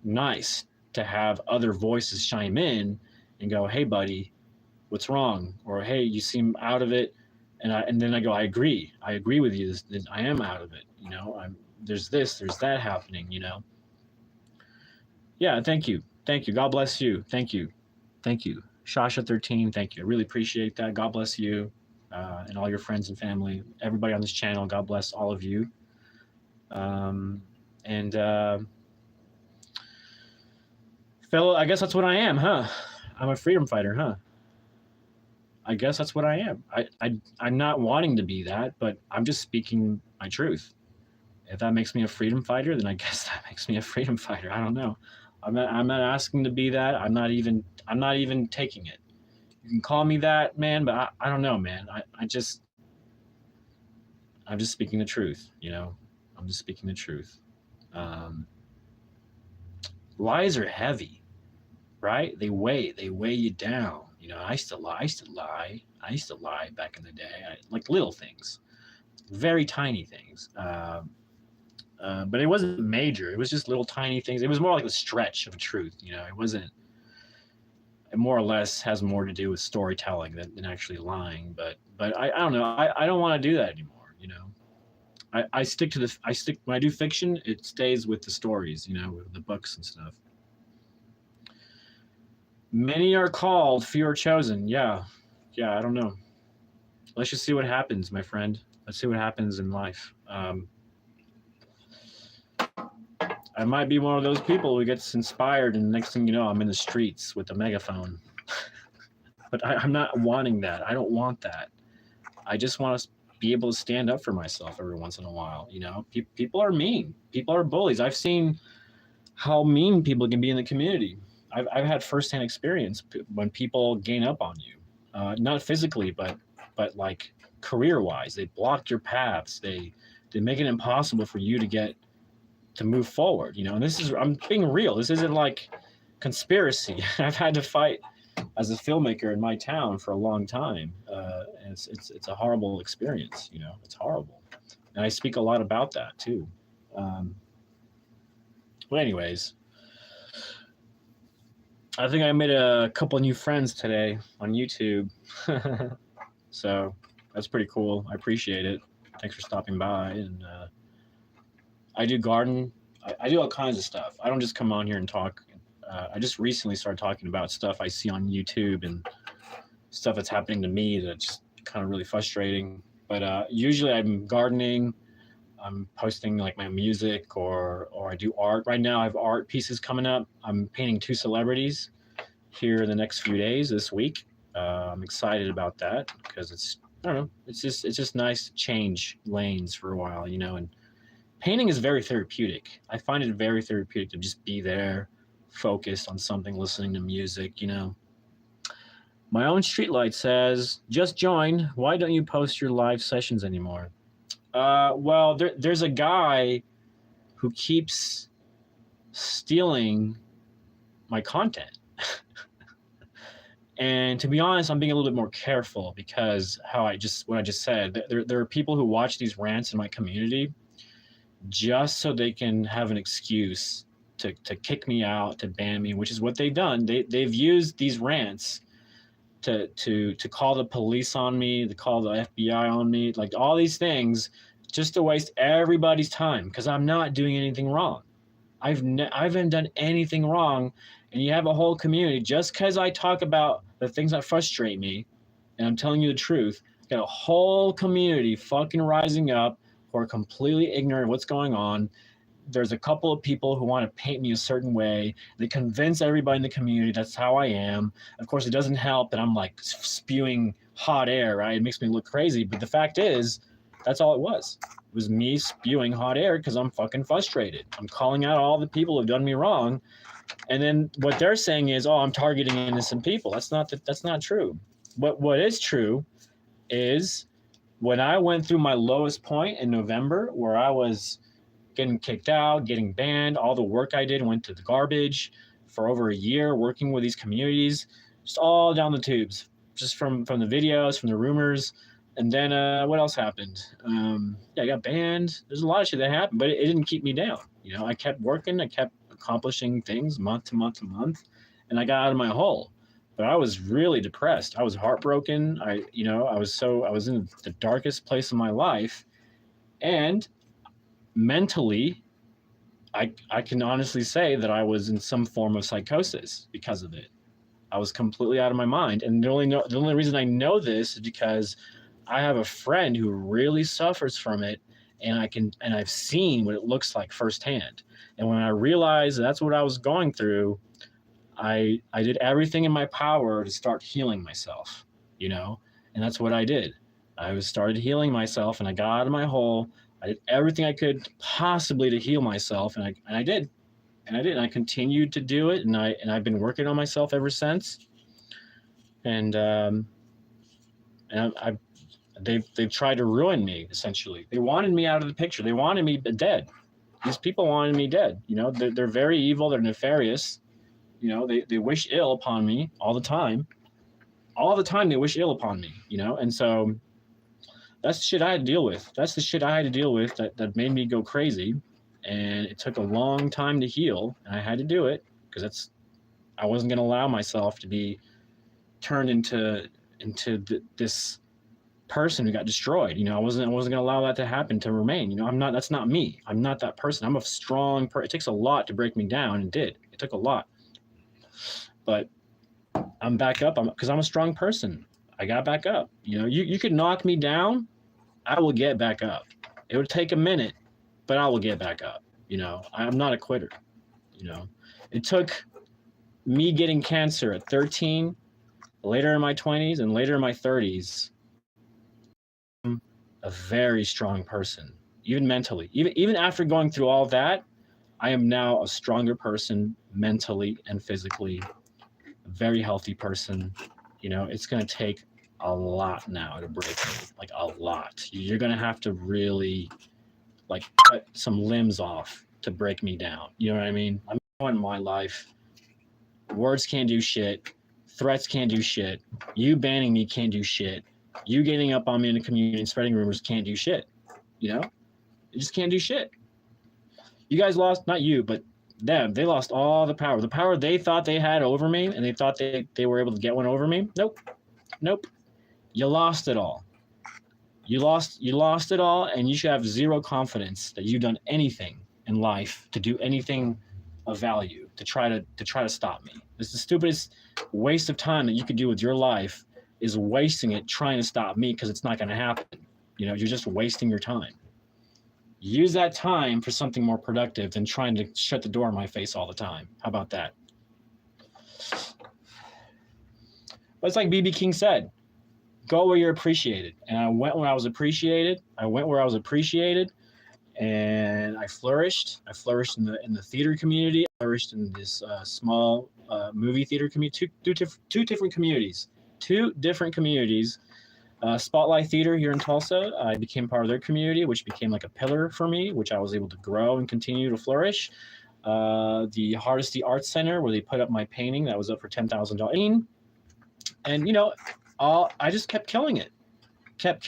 nice to have other voices chime in and go, "Hey buddy, what's wrong?" Or, "Hey, you seem out of it." And then I go, I agree with you. I am out of it. You know, there's this, there's that happening. You know. Yeah. Thank you. God bless you. Thank you. Shasha13. Thank you. I really appreciate that. God bless you, and all your friends and family. Everybody on this channel. God bless all of you. Um, and fellow, I guess that's what I am, huh? I'm a freedom fighter, huh? I guess that's what I am. I'm not wanting to be that, but I'm just speaking my truth. If that makes me a freedom fighter, then I guess that makes me a freedom fighter. I don't know. I'm not asking to be that. I'm not even taking it. You can call me that, man, but I don't know, man. I'm just speaking the truth, you know. I'm just speaking the truth. Um, Lies are heavy, right? They weigh you down. You know, I used to lie. I used to lie back in the day, like little things, very tiny things. But it wasn't major. It was just little tiny things. It was more like a stretch of a truth. You know, it wasn't. It more or less has more to do with storytelling than actually lying. But I don't know. I don't want to do that anymore. You know, I stick to when I do fiction, it stays with the stories, with the books and stuff. Many are called, few are chosen. Yeah, I don't know. Let's just see what happens, my friend. Let's see what happens in life. I might be one of those people who gets inspired, and the next thing you know, I'm in the streets with a megaphone. But I'm not wanting that. I don't want that. I just want to be able to stand up for myself every once in a while. People are mean. People are bullies. I've seen how mean people can be in the community. I've had firsthand experience when people gain up on you, not physically, but like career-wise. They block your paths. They make it impossible for you to move forward. And I'm being real. This isn't like conspiracy. I've had to fight as a filmmaker in my town for a long time, and it's a horrible experience. It's horrible, and I speak a lot about that too. But anyways, I think I made a couple new friends today on YouTube, so that's pretty cool. I appreciate it. Thanks for stopping by. And I do garden. I do all kinds of stuff. I don't just come on here and talk. I just recently started talking about stuff I see on YouTube and stuff that's happening to me that's just kind of really frustrating. But usually I'm gardening. I'm posting like my music or I do art. Right now I have art pieces coming up. I'm painting 2 celebrities here in the next few days this week. I'm excited about that because I don't know, it's just nice to change lanes for a while, and painting is very therapeutic. I find it very therapeutic to just be there, focused on something, listening to music. My own streetlight says, just join. Why don't you post your live sessions anymore? Well, there's a guy who keeps stealing my content. And to be honest, I'm being a little bit more careful because what I just said, there are people who watch these rants in my community just so they can have an excuse to kick me out, to ban me, which is what they've done. They've used these rants to call the police on me, to call the FBI on me, like all these things, just to waste everybody's time because I'm not doing anything wrong. I haven't done anything wrong, and you have a whole community just because I talk about the things that frustrate me, and I'm telling you the truth. Got a whole community fucking rising up who are completely ignorant of what's going on. There's a couple of people who want to paint me a certain way. They convince everybody in the community that's how I am. Of course, it doesn't help that I'm like spewing hot air, right? It makes me look crazy. But the fact is, that's all it was. It was me spewing hot air because I'm fucking frustrated. I'm calling out all the people who've done me wrong. And then what they're saying is, oh, I'm targeting innocent people. That's not true. What is true is when I went through my lowest point in November where I was getting kicked out, getting banned, all the work I did went to the garbage for over a year working with these communities, just all down the tubes, just from the videos, from the rumors. And then what else happened? I got banned. There's a lot of shit that happened, but it didn't keep me down. I kept working. I kept accomplishing things month to month to month, and I got out of my hole. But I was really depressed. I was heartbroken. I was in the darkest place of my life, and mentally, I can honestly say that I was in some form of psychosis because of it. I was completely out of my mind, and the only reason I know this is because I have a friend who really suffers from it, and I've seen what it looks like firsthand. And when I realized that's what I was going through, I did everything in my power to start healing myself, and that's what I did. I started healing myself, and I got out of my hole. I did everything I could possibly to heal myself, and I did. And I continued to do it, and I've been working on myself ever since. And they've tried to ruin me, essentially. They wanted me out of the picture. They wanted me dead. These people wanted me dead. They're very evil. They're nefarious. They wish ill upon me all the time. All the time they wish ill upon me, and so that's the shit I had to deal with. That's the shit I had to deal with that made me go crazy. And it took a long time to heal, and I had to do it because I wasn't going to allow myself to be turned into this person who got destroyed. I wasn't gonna allow that to happen, to remain. That's not me. I'm not that person. I'm a strong person. It takes a lot to break me down, and it took a lot. But I'm back up because I'm a strong person. I got back up. You could knock me down, I will get back up. It would take a minute, but I will get back up. I'm not a quitter. It took me getting cancer at 13, later in my 20s, and later in my 30s. A very strong person, even mentally. Even after going through all that, I am now a stronger person mentally and physically. A very healthy person. It's going to take a lot now to break me, like a lot. You're going to have to really like cut some limbs off to break me down. You know what I mean? I'm in my life. Words can't do shit. Threats can't do shit. You banning me can't do shit. You getting up on me in the community and spreading rumors can't do shit. You just can't do shit. You guys lost, not you, but them. They lost all the power. The power they thought they had over me, and they thought they were able to get one over me. Nope. You lost it all. You lost it all, and you should have zero confidence that you've done anything in life to do anything of value to try to stop me. It's the stupidest waste of time that you could do with your life, is wasting it trying to stop me, because it's not going to happen. You're just wasting your time. Use that time for something more productive than trying to shut the door in my face all the time. How about that? But it's like BB King said, go where you're appreciated. And I went where I was appreciated. And I flourished. I flourished in the theater community. I flourished in this small movie theater community. Two different communities. Spotlight Theater here in Tulsa. I became part of their community, which became like a pillar for me, which I was able to grow and continue to flourish. The Hardesty Arts Center, where they put up my painting that was up for $10,000. And I just kept killing it.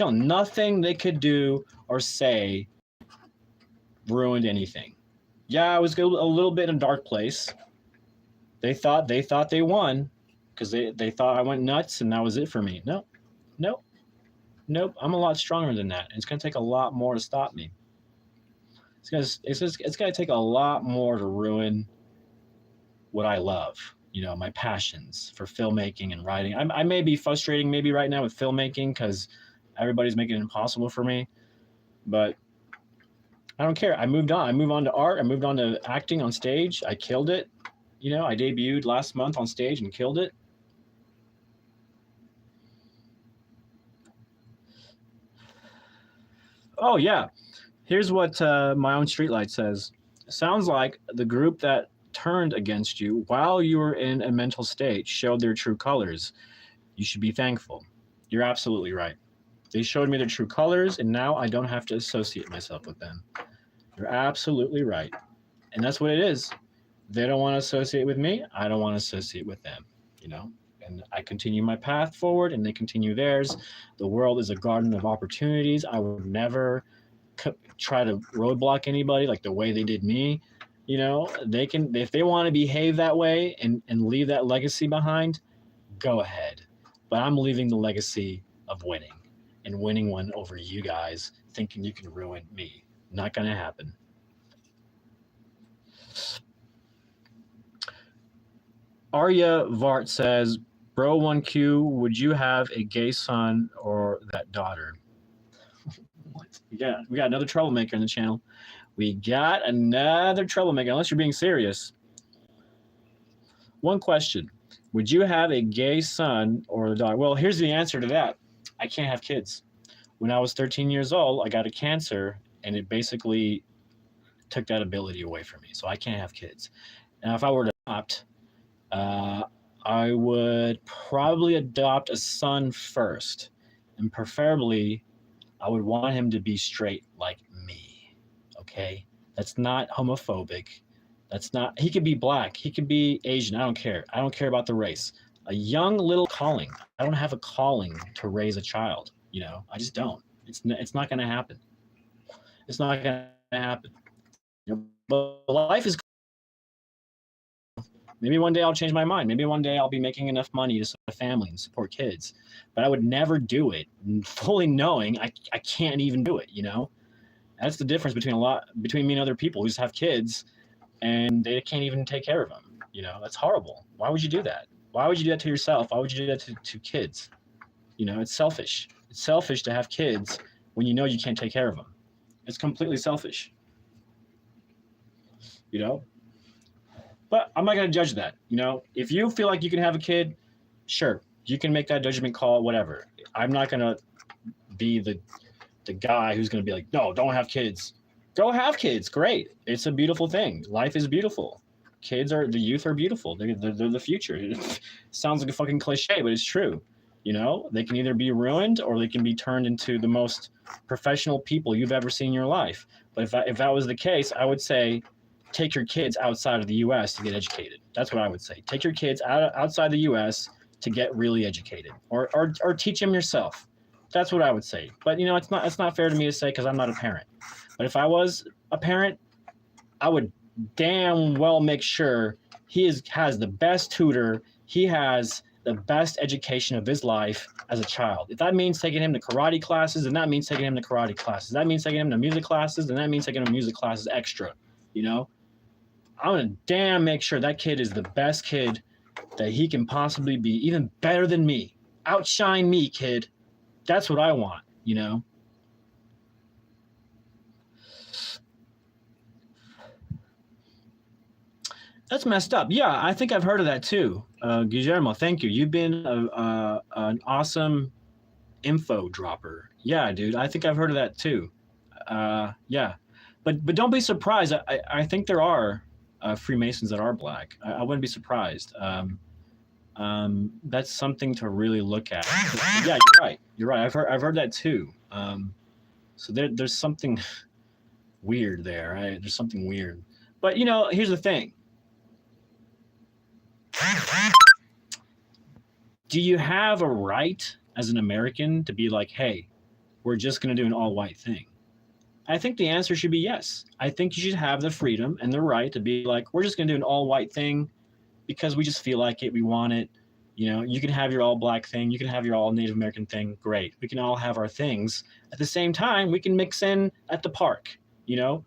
Nothing they could do or say ruined anything. Yeah, I was a little bit in a dark place. They thought they won because they thought I went nuts and that was it for me. Nope. I'm a lot stronger than that. It's going to take a lot more to stop me. It's going to take a lot more to ruin what I love. My passions for filmmaking and writing. I may be frustrating maybe right now with filmmaking because everybody's making it impossible for me, but I don't care. I moved on. I moved on to art. I moved on to acting on stage. I killed it. I debuted last month on stage and killed it. Oh, yeah. Here's what my own streetlight says. Sounds like the group that turned against you while you were in a mental state showed their true colors. You should be thankful. You're absolutely right. They showed me their true colors, and now I don't have to associate myself with them. You're absolutely right. And that's what it is. They don't want to associate with me. I don't want to associate with them, And I continue my path forward, and they continue theirs. The world is a garden of opportunities. I would never try to roadblock anybody like the way they did me. They can, if they want to behave that way and leave that legacy behind, go ahead. But I'm leaving the legacy of winning, and winning one over you guys thinking you can ruin me. Not going to happen. Arya Vart says, Bro 1Q, would you have a gay son or that daughter? What? We got another troublemaker in the channel. Unless you're being serious. One question. Would you have a gay son or a daughter? Well, here's the answer to that. I can't have kids. When I was 13 years old, I got a cancer, and it basically took that ability away from me. So I can't have kids. Now, if I were to adopt, I would probably adopt a son first, and preferably I would want him to be straight like me. Okay? That's not homophobic. He could be black. He could be Asian. I don't care. I don't care about the race. A young little calling. I don't have a calling to raise a child. I just don't. It's not going to happen. It's not going to happen. But life is Maybe one day I'll change my mind. Maybe one day I'll be making enough money to support a family and support kids. But I would never do it fully knowing I can't even do it, you know? That's the difference between me and other people who just have kids and they can't even take care of them. You know, that's horrible. Why would you do that? Why would you do that to yourself? Why would you do that to kids? You know, it's selfish. It's selfish to have kids when you know you can't take care of them. It's completely selfish. You know? But I'm not going to judge that. You know, if you feel like you can have a kid, sure, you can make that judgment call, whatever. I'm not going to be the guy who's going to be like, no, don't have kids. Go have kids. Great. It's a beautiful thing. Life is beautiful. The youth are beautiful. They're the future. It sounds like a fucking cliche, but it's true. You know, they can either be ruined or they can be turned into the most professional people you've ever seen in your life. But if that was the case, I would say take your kids outside of the U.S. to get educated. That's what I would say. Take your kids outside the U.S. to get really educated, or teach them yourself. That's what I would say. But you know, it's not fair to me to say because I'm not a parent. But if I was a parent, I would damn well make sure he has the best tutor. He has the best education of his life as a child. If that means taking him to karate classes, then that means taking him to karate classes. That means taking him to music classes, then that means taking him to music classes extra. You know, I'm gonna damn make sure that kid is the best kid that he can possibly be, even better than me. Outshine me, kid. That's what I want, you know? That's messed up. Yeah, I think I've heard of that too. Guillermo, thank you. You've been an awesome info dropper. Yeah, dude, I think I've heard of that too. Yeah, but don't be surprised. I think there are Freemasons that are black. I wouldn't be surprised. That's something to really look at. Yeah, you're right. You're right. I've heard that too. So there's something weird there, right? There's something weird. But you know, here's the thing. Do you have a right as an American to be like, hey, we're just going to do an all-white thing? I think the answer should be yes. I think you should have the freedom and the right to be like, we're just going to do an all-white thing because we just feel like it, we want it. You know, you can have your all-black thing, you can have your all-Native American thing, great. We can all have our things. At the same time, we can mix in at the park, you know?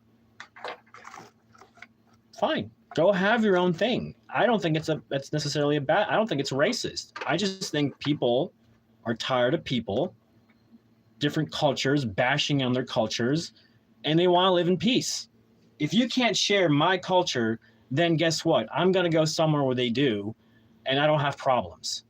Fine. Go have your own thing. I don't think that's necessarily I don't think it's racist. I just think people are tired of people, different cultures, bashing on their cultures, and they want to live in peace. If you can't share my culture, then guess what? I'm going to go somewhere where they do, and I don't have problems.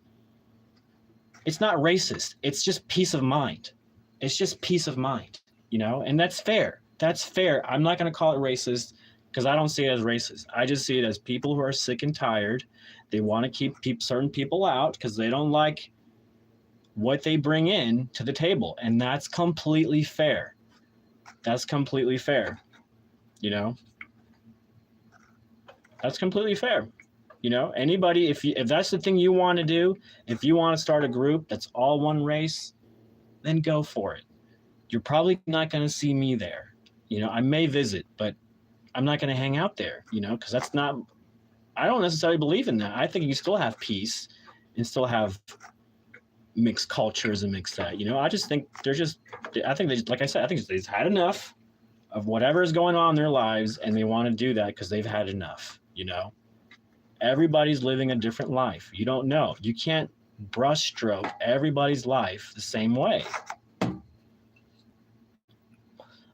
It's not racist. It's just peace of mind. It's just peace of mind, you know? And that's fair. That's fair. I'm not going to call it racist because I don't see it as racist. I just see it as people who are sick and tired. They want to keep certain people out because they don't like what they bring in to the table. And that's completely fair. That's completely fair. You know? That's completely fair. You know, anybody, if that's the thing you want to do, if you want to start a group that's all one race, then go for it. You're probably not going to see me there. You know, I may visit, but I'm not going to hang out there, you know, because that's not, I don't necessarily believe in that. I think you still have peace and still have mixed cultures and mixed that, you know. I just think I think they, like I said, I think they've had enough of whatever is going on in their lives and they want to do that because they've had enough, you know. Everybody's living a different life. You don't know. You can't brushstroke everybody's life the same way.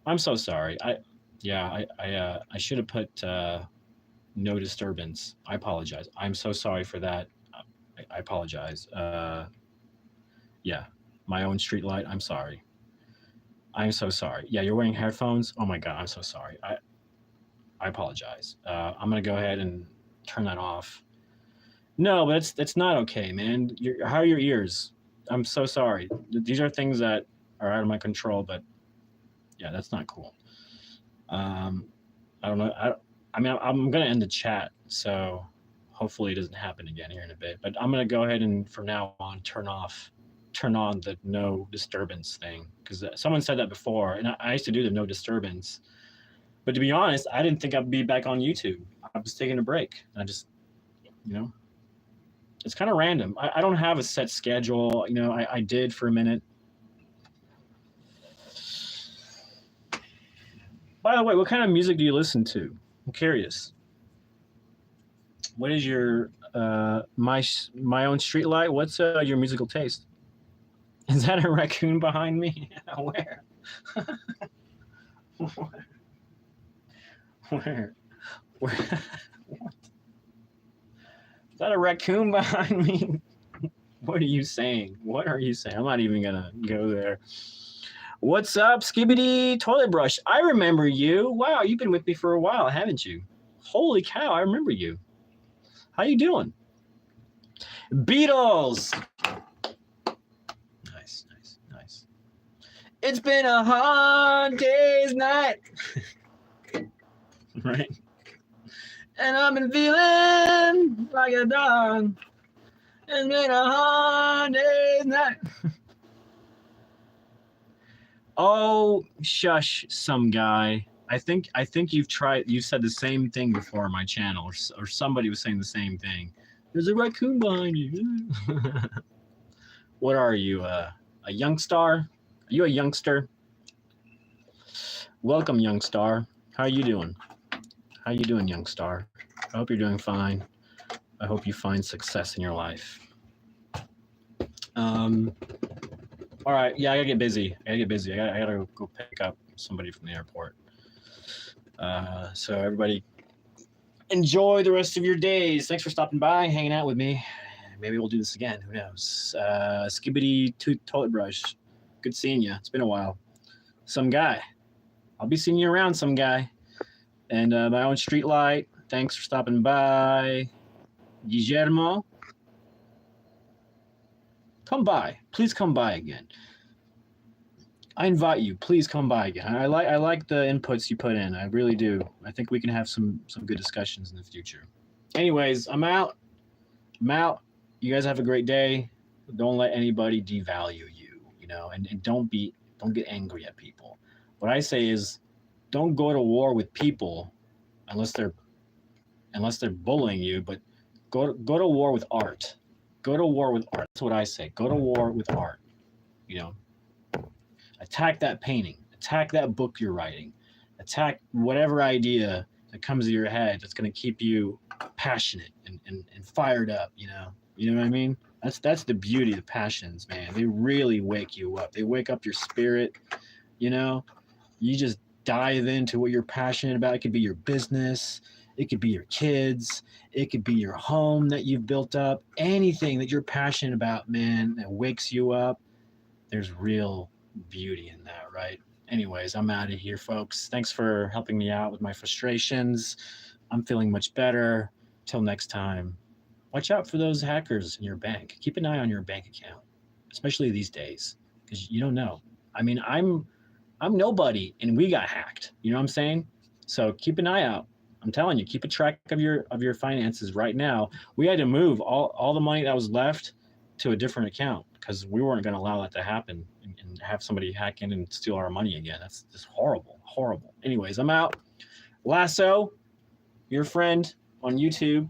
I'm so sorry. I should have put no disturbance. I apologize. I'm so sorry for that. I apologize. Yeah, my own street light. I'm sorry. I'm so sorry. Yeah, you're wearing headphones. Oh my God, I'm so sorry. I apologize. I'm gonna go ahead and turn that off. No, but it's not okay, man. How are your ears? I'm so sorry. These are things that are out of my control, but yeah, that's not cool. I don't know. I mean, I'm gonna end the chat, so hopefully it doesn't happen again here in a bit. But I'm gonna go ahead and from now on turn on the no disturbance thing because someone said that before, and I used to do the no disturbance. But to be honest, I didn't think I'd be back on YouTube. I was taking a break. I just You know, it's kind of random. I don't have a set schedule. You know, I did for a minute. By the way, what kind of music do you listen to? I'm curious. What is your my own street light? What's your musical taste? Is that a raccoon behind me? Where? Where? Where? Is that a raccoon behind me? What are you saying? What are you saying? I'm not even gonna go there. What's up, Skibbity Toilet Brush? I remember you. Wow, you've been with me for a while, haven't you? Holy cow, I remember you. How you doing? Beatles. Nice, nice, nice. It's been a hard day's night. Right? And I've been feeling like a dog. It's been a hard day's night. Oh, shush, some guy. I think you've said the same thing before on my channel, or somebody was saying the same thing. There's a raccoon behind you. What are you, a youngstar? Are you a youngster? Welcome, youngstar. How are you doing? How you doing, youngstar? I hope you're doing fine. I hope you find success in your life. All right, yeah, I gotta get busy. I gotta go pick up somebody from the airport. So everybody, enjoy the rest of your days. Thanks for stopping by, hanging out with me. Maybe we'll do this again. Who knows? Skibbity Toilet Brush. Good seeing you. It's been a while. Some guy. I'll be seeing you around, some guy. And my own street light. Thanks for stopping by. Guillermo. Come by. Please come by again. I invite you. Please come by again. I like the inputs you put in. I really do. I think we can have some good discussions in the future. Anyways, I'm out. You guys have a great day. Don't let anybody devalue you, you know, and don't get angry at people. What I say is don't go to war with people unless they're bullying you, but go to war with art. Go to war with art. That's what I say. Go to war with art. You know, attack that painting. Attack that book you're writing. Attack whatever idea that comes to your head that's going to keep you passionate and fired up. You know what I mean? That's the beauty of passions, man. They really wake you up. They wake up your spirit. You know, you just dive into what you're passionate about. It could be your business. It could be your kids. It could be your home that you've built up. Anything that you're passionate about, man, that wakes you up. There's real beauty in that, right? Anyways, I'm out of here, folks. Thanks for helping me out with my frustrations. I'm feeling much better. Till next time, watch out for those hackers in your bank. Keep an eye on your bank account, especially these days, because you don't know. I mean, I'm nobody, and we got hacked. You know what I'm saying? So keep an eye out. I'm telling you, keep a track of your finances right now. We had to move all the money that was left to a different account because we weren't going to allow that to happen and have somebody hack in and steal our money again. That's just horrible, horrible. Anyways, I'm out. Lasso, your friend on YouTube.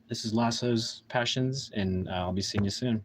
This is Lasso's Passions, and I'll be seeing you soon.